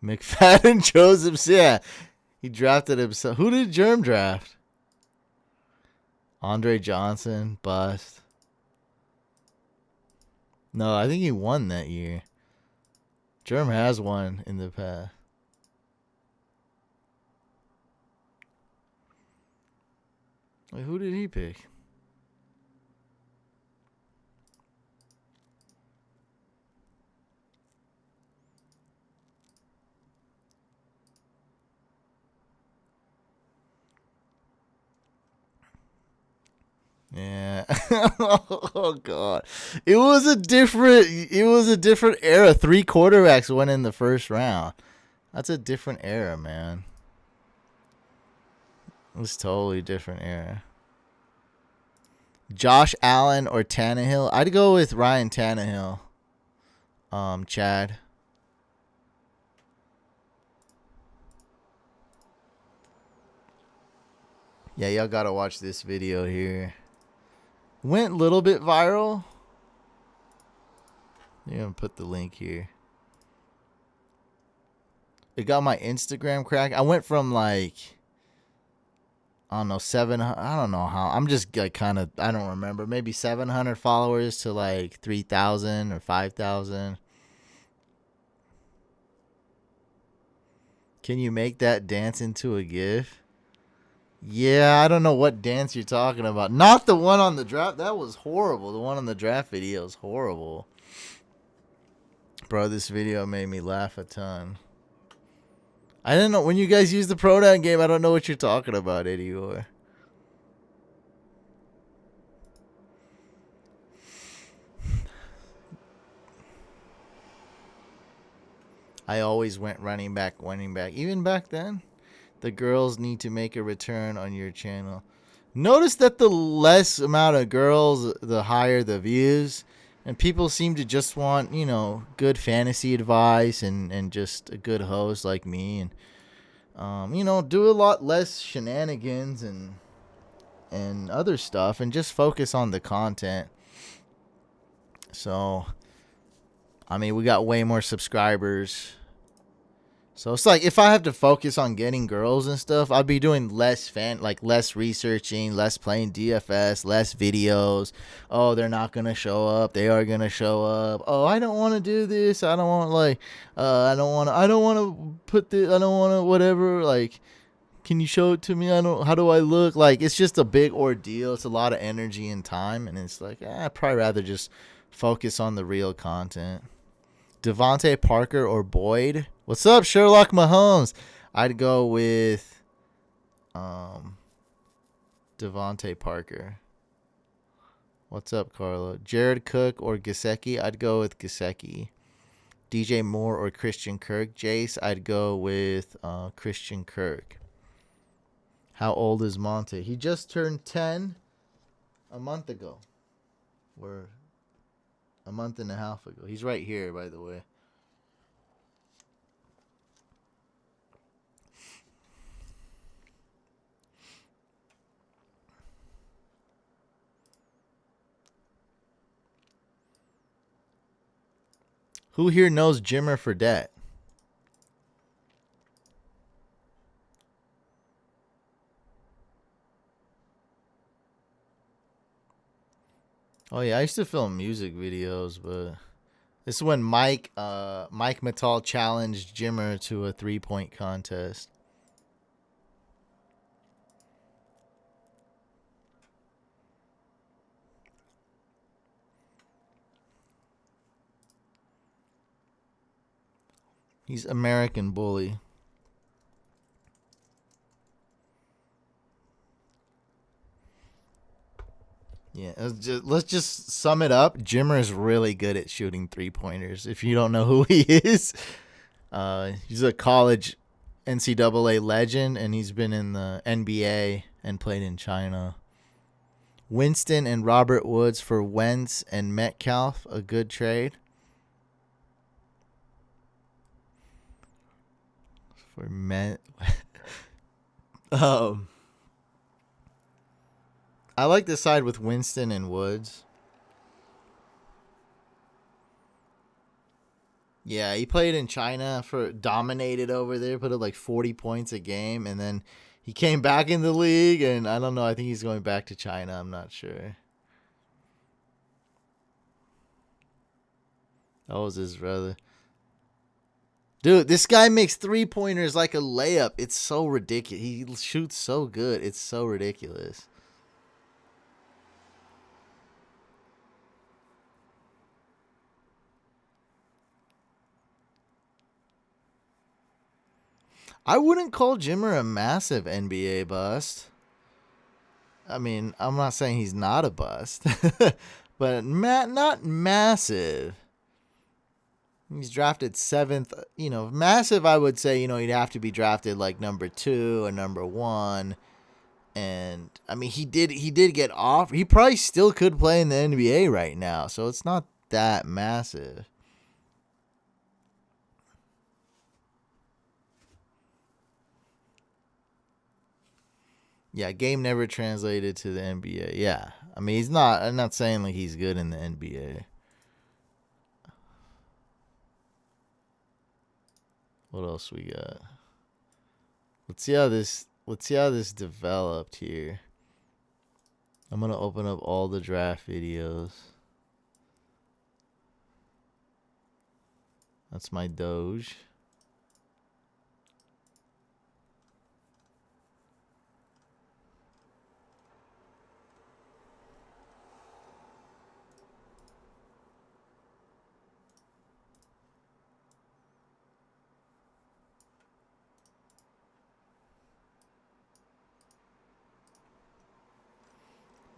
McFadden Josephs, yeah. He drafted himself. Who did Germ draft? Andre Johnson, bust. No, I think he won that year. Germ has won in the past. Wait, who did he pick? Yeah. Oh God. It was a different era. 3 quarterbacks went in the first round. That's a different era, man. It was totally different era. Josh Allen or Tannehill? I'd go with Ryan Tannehill. Chad. Yeah, y'all gotta watch this video here. Went a little bit viral. I'm gonna put the link here. It got my Instagram crack. I went from like, I don't know, 700. I don't know how. I'm just like kind of, I don't remember. Maybe 700 followers to like 3,000 or 5,000. Can you make that dance into a GIF? Yeah, I don't know what dance you're talking about. Not the one on the draft. That was horrible. The one on the draft video is horrible. Bro, this video made me laugh a ton. I don't know. When you guys use the pronoun game, I don't know what you're talking about, Eddie. I always went running back. Even back then, the girls need to make a return on your channel. Notice that the less amount of girls, the higher the views. And people seem to just want, good fantasy advice and just a good host like me. And, do a lot less shenanigans and other stuff and just focus on the content. So, I mean, we got way more subscribers. So it's like if I have to focus on getting girls and stuff, I'd be doing less researching, less playing DFS, less videos. Oh, they're not gonna show up. They are gonna show up. Oh, I don't want to do this. I don't want I don't want to put this. I don't want to whatever. Like, can you show it to me? How do I look? Like, it's just a big ordeal. It's a lot of energy and time, and it's like I'd probably rather just focus on the real content. Devontae Parker or Boyd? What's up, Sherlock Mahomes? I'd go with Devontae Parker. What's up, Carlo? Jared Cook or Gesicki? I'd go with Gesicki. DJ Moore or Christian Kirk? Jace, I'd go with Christian Kirk. How old is Monte? He just turned 10 a month ago. We're a month and a half ago. He's right here, by the way. Who here knows Jimmer Fredette? Oh yeah, I used to film music videos, but this is when Mike Mattal challenged Jimmer to a 3-point contest. He's American Bully. Yeah, let's just sum it up. Jimmer is really good at shooting 3-pointers. If you don't know who he is, he's a college NCAA legend, and he's been in the NBA and played in China. Winston and Robert Woods for Wentz and Metcalf, a good trade. For I like the side with Winston and Woods. Yeah, he played in China dominated over there, put up like 40 points a game, and then he came back in the league, and I don't know, I think he's going back to China, I'm not sure. That was his brother. Dude, this guy makes 3-pointers like a layup. It's so ridiculous. He shoots so good. It's so ridiculous. I wouldn't call Jimmer a massive NBA bust. I mean, I'm not saying he's not a bust, but not massive. He's drafted 7th. Massive, I would say, he'd have to be drafted like number 2 or number 1. And, I mean, he did get off. He probably still could play in the NBA right now, so it's not that massive. Yeah, game never translated to the NBA. Yeah. I mean, I'm not saying like he's good in the NBA. What else we got? Let's see how this developed here. I'm going to open up all the draft videos. That's my Doge.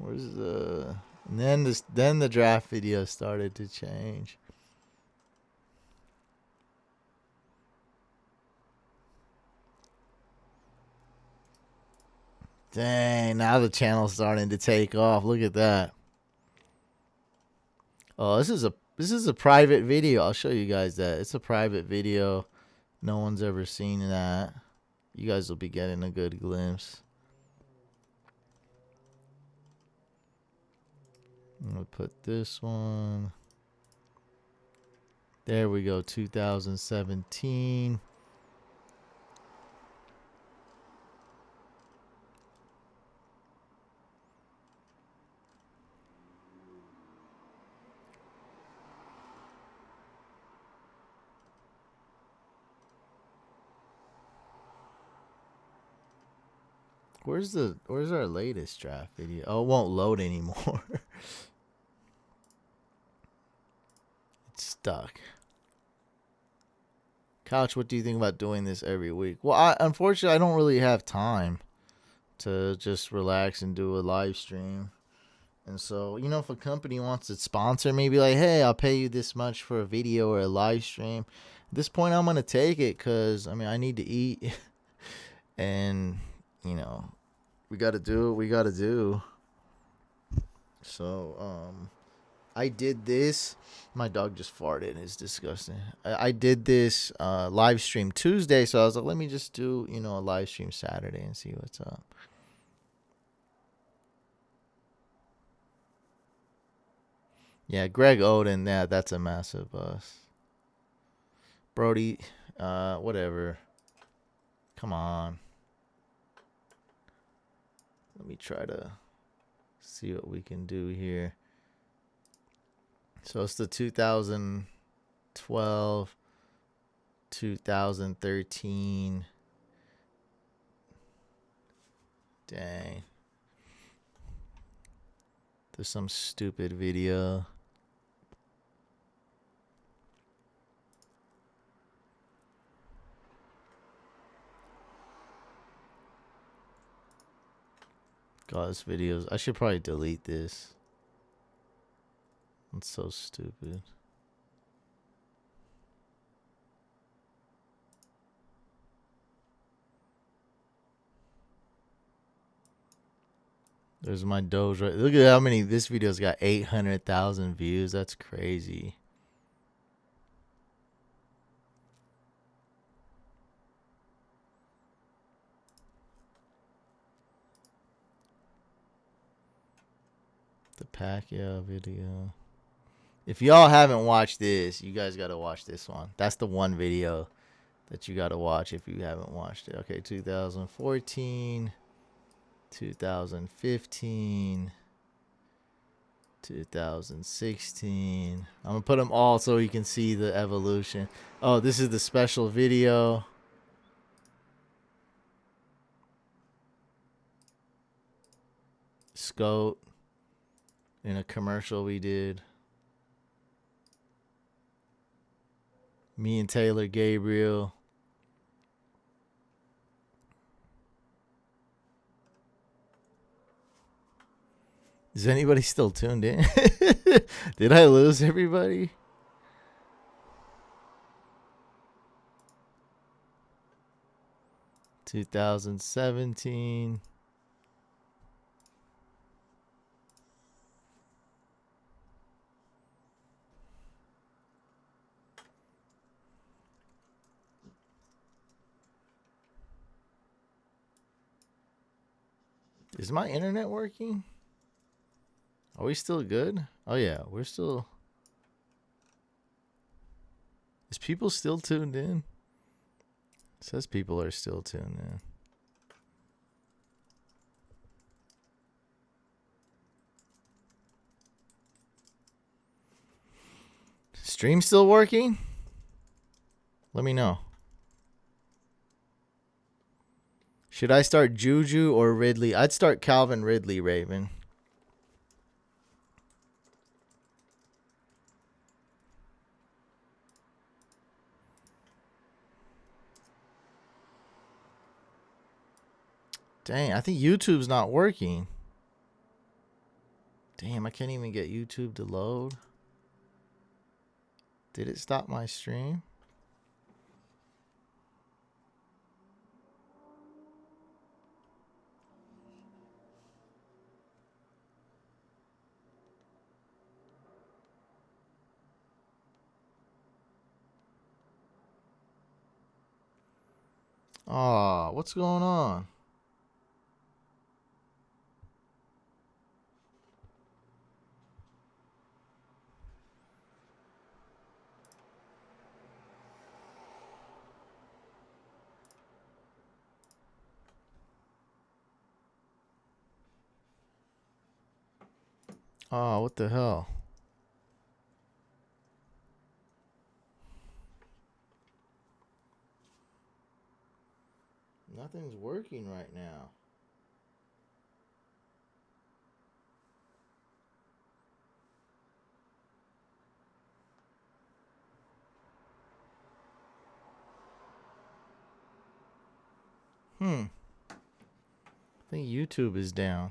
Where's the... And then the draft video started to change. Dang, now the channel's starting to take off. Look at that. Oh, this is a private video. I'll show you guys that. It's a private video. No one's ever seen that. You guys will be getting a good glimpse. I'm going to put this one. There we go, 2017. Where's our latest draft video? Oh, it won't load anymore. It's stuck. Couch, what do you think about doing this every week? Well, unfortunately, I don't really have time to just relax and do a live stream. And so, you know, if a company wants to sponsor me, be like, hey, I'll pay you this much for a video or a live stream. At this point, I'm going to take it because, I mean, I need to eat. And, you know, we got to do what we got to do. So, I did this. My dog just farted. It's disgusting. I did this live stream Tuesday. So I was like, let me just do, you know, a live stream Saturday and see what's up. Yeah, Greg Oden, yeah, that's a massive bust. Brody, whatever. Come on. Let me try to see what we can do here. So it's the 2012, 2013. Dang. There's some stupid video. God, this videos. I should probably delete this. It's so stupid. There's my Doge right. Look at how many. This video's got 800,000 views. That's crazy. The Pacquiao video. If y'all haven't watched this, you guys got to watch this one. That's the one video that you got to watch if you haven't watched it. Okay, 2014, 2015, 2016. I'm going to put them all so you can see the evolution. Oh, this is the special video. Scout in a commercial we did. Me and Taylor Gabriel. Is anybody still tuned in? Did I lose everybody? (2017) Is my internet working? Are we still good? Oh yeah, we're still. Is people still tuned in? It says people are still tuned in. Stream still working? Let me know. Should I start Juju or Ridley? I'd start Calvin Ridley, Raven. Dang, I think YouTube's not working. Damn, I can't even get YouTube to load. Did it stop my stream? Oh, what's going on? Oh, what the hell? Nothing's working right now. I think YouTube is down.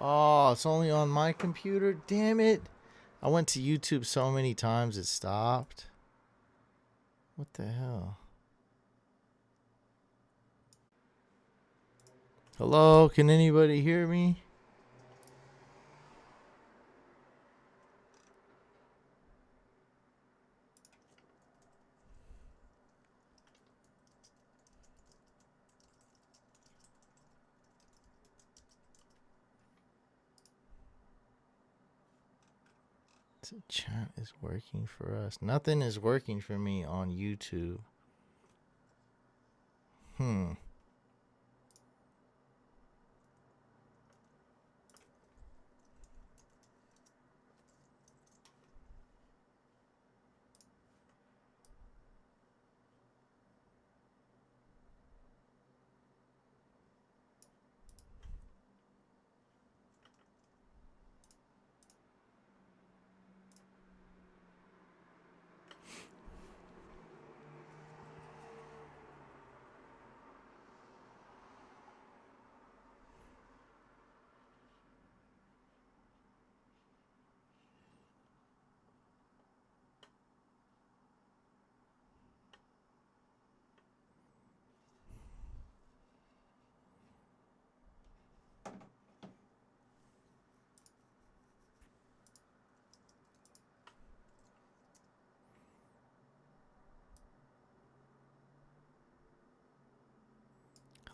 Oh, it's only on my computer? Damn it. I went to YouTube so many times it stopped. What the hell? Hello, can anybody hear me? The chat is working for us. Nothing is working for me on YouTube.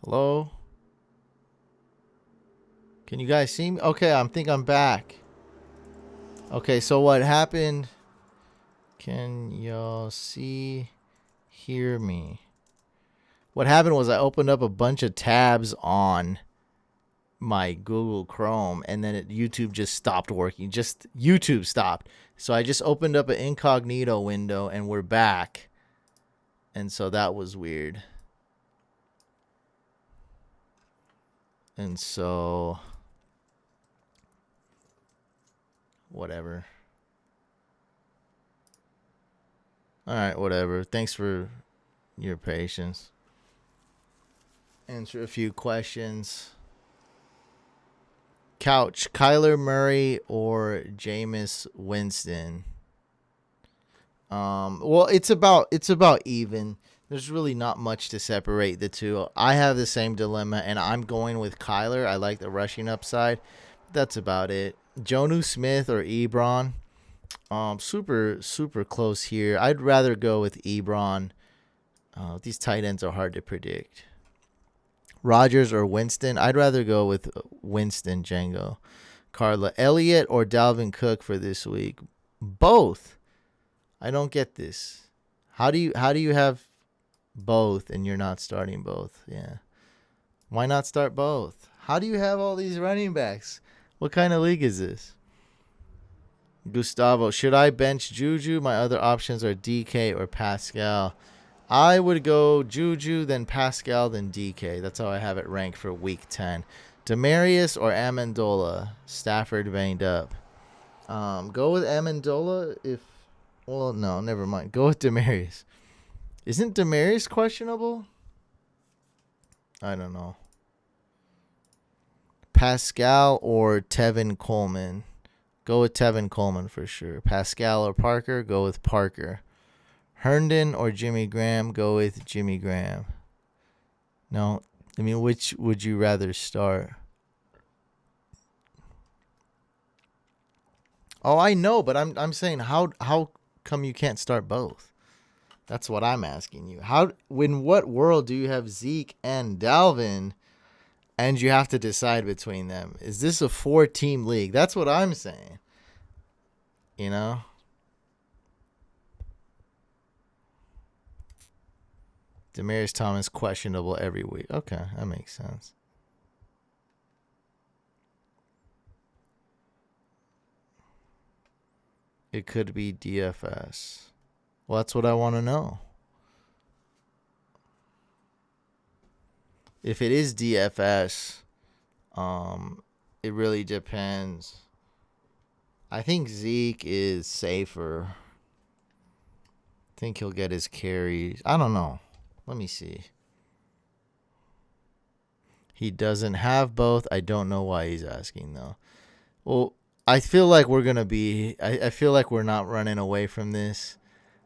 Hello? Can you guys see me? Okay, I think I'm back. Okay, so what happened? Can y'all see, hear me? What happened was I opened up a bunch of tabs on my Google Chrome, and then YouTube just stopped working. Just YouTube stopped. So I just opened up an incognito window, and we're back. And so that was weird. And so, whatever. All right, whatever. Thanks for your patience. Answer a few questions. Couch, Kyler Murray or Jameis Winston? Well, it's about even. There's really not much to separate the two. I have the same dilemma, and I'm going with Kyler. I like the rushing upside. That's about it. Jonnu Smith or Ebron? Super close here. I'd rather go with Ebron. These tight ends are hard to predict. Rodgers or Winston? I'd rather go with Winston, Django. Carla, Elliott or Dalvin Cook for this week? Both. I don't get this. How do you have both and you're not starting both? Yeah. Why not start both? How do you have all these running backs? What kind of league is this? Gustavo, should I bench Juju? My other options are DK or Pascal. I would go Juju, then Pascal, then DK. That's how I have it ranked for week 10. Demarius or Amendola? Stafford banged up. Go with Amendola if... Well, no, never mind. Go with Demarius. Isn't Demarius questionable? I don't know. Pascal or Tevin Coleman? Go with Tevin Coleman for sure. Pascal or Parker? Go with Parker. Herndon or Jimmy Graham? Go with Jimmy Graham. No, I mean, which would you rather start? Oh, I know, but I'm saying how come you can't start both? That's what I'm asking you. In what world do you have Zeke and Dalvin and you have to decide between them? Is this a 4-team league? That's what I'm saying. You know? Demaryius Thomas questionable every week. Okay, that makes sense. It could be DFS. Well, that's what I want to know. If it is DFS, it really depends. I think Zeke is safer. I think he'll get his carries. I don't know. Let me see. He doesn't have both. I don't know why he's asking, though. Well, I feel like we're going to be... I feel like we're not running away from this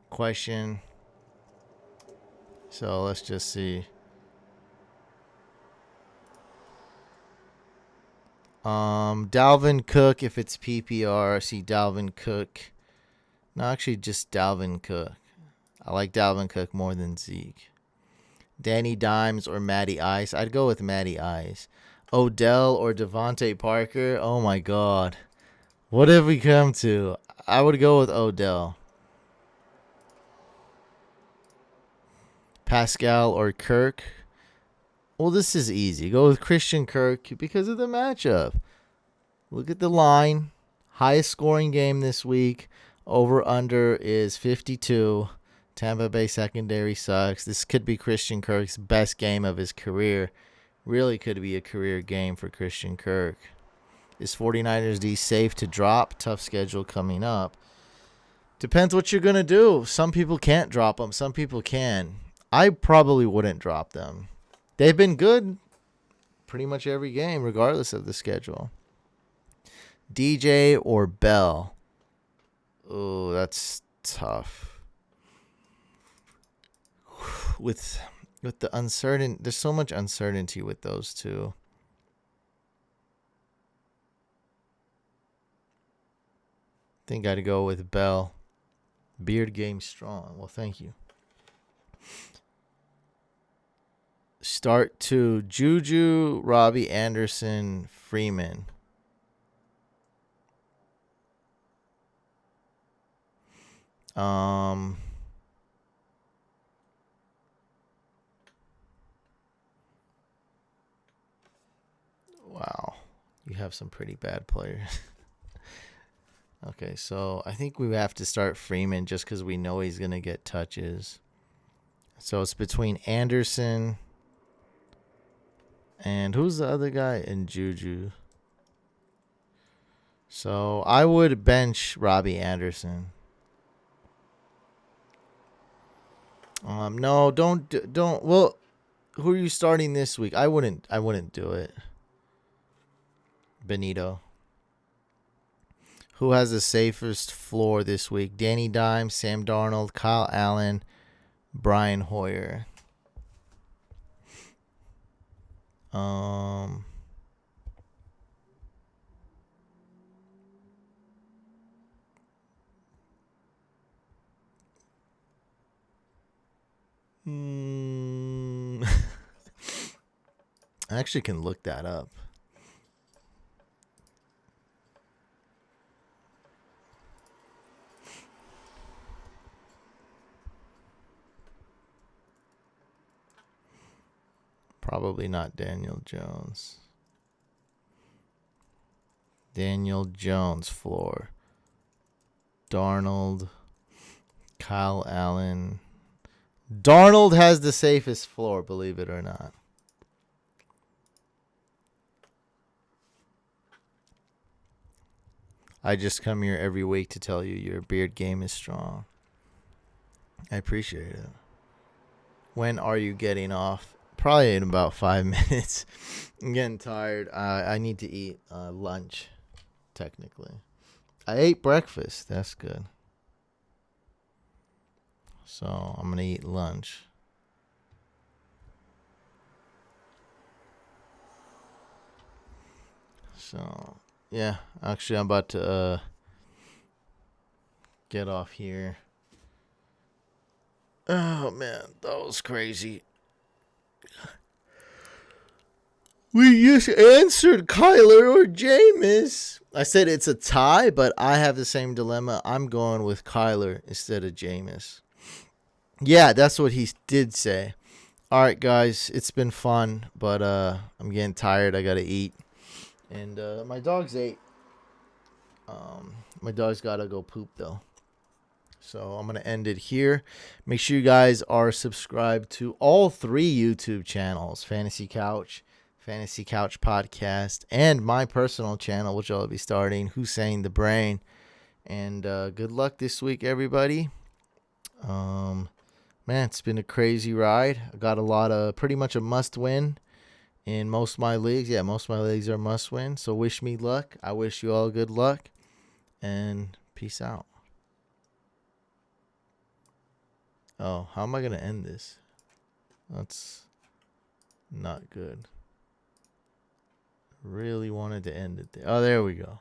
question. So let's just see. Dalvin Cook, if it's PPR, I see Dalvin Cook. No, actually just Dalvin Cook. I like Dalvin Cook more than Zeke. Danny Dimes or Matty Ice? I'd go with Matty Ice. Odell or Devontae Parker? Oh my God. What have we come to? I would go with Odell. Pascal or Kirk? Well, this is easy. Go with Christian Kirk because of the matchup. Look at the line. Highest scoring game this week. Over-under is 52. Tampa Bay secondary sucks. This could be Christian Kirk's best game of his career. Really could be a career game for Christian Kirk. Is 49ers D safe to drop? Tough schedule coming up. Depends what you're going to do. Some people can't drop them. Some people can. I probably wouldn't drop them. They've been good pretty much every game, regardless of the schedule. DJ or Bell? Oh, that's tough. With the uncertain, there's so much uncertainty with those two. I think I'd go with Bell. Beard game strong. Well, thank you. Start to Juju, Robbie Anderson, Freeman. Wow. You have some pretty bad players. Okay, so I think we have to start Freeman just because we know he's going to get touches. So it's between Anderson and who's the other guy? And Juju. So I would bench Robbie Anderson. No, don't. Well, who are you starting this week? I wouldn't do it. Benito. Who has the safest floor this week? Danny Dimes, Sam Darnold, Kyle Allen, Brian Hoyer. I actually can look that up. Probably not Daniel Jones. Daniel Jones floor. Darnold. Kyle Allen. Darnold has the safest floor, believe it or not. I just come here every week to tell you your beard game is strong. I appreciate it. When are you getting off? Probably in about 5 minutes. I'm getting tired. I need to eat lunch, technically. I ate breakfast. That's good. So I'm going to eat lunch. So, yeah. Actually, I'm about to get off here. Oh, man. That was crazy. We just answered Kyler or Jameis. I said it's a tie, but I have the same dilemma. I'm going with Kyler instead of Jameis. Yeah, that's what he did say. All right, guys, it's been fun, but I'm getting tired. I got to eat. And my dog's ate. My dog's got to go poop, though. So I'm going to end it here. Make sure you guys are subscribed to all 3 YouTube channels, Fantasy Couch Podcast, and my personal channel, which I'll be starting, Hussein the Brain. And good luck this week, everybody. Man, it's been a crazy ride. I got a lot of pretty much a must win in most of my leagues. Yeah, most of my leagues are must win. So wish me luck. I wish you all good luck. And peace out. Oh, how am I going to end this? That's not good. Really wanted to end it there. Oh, there we go.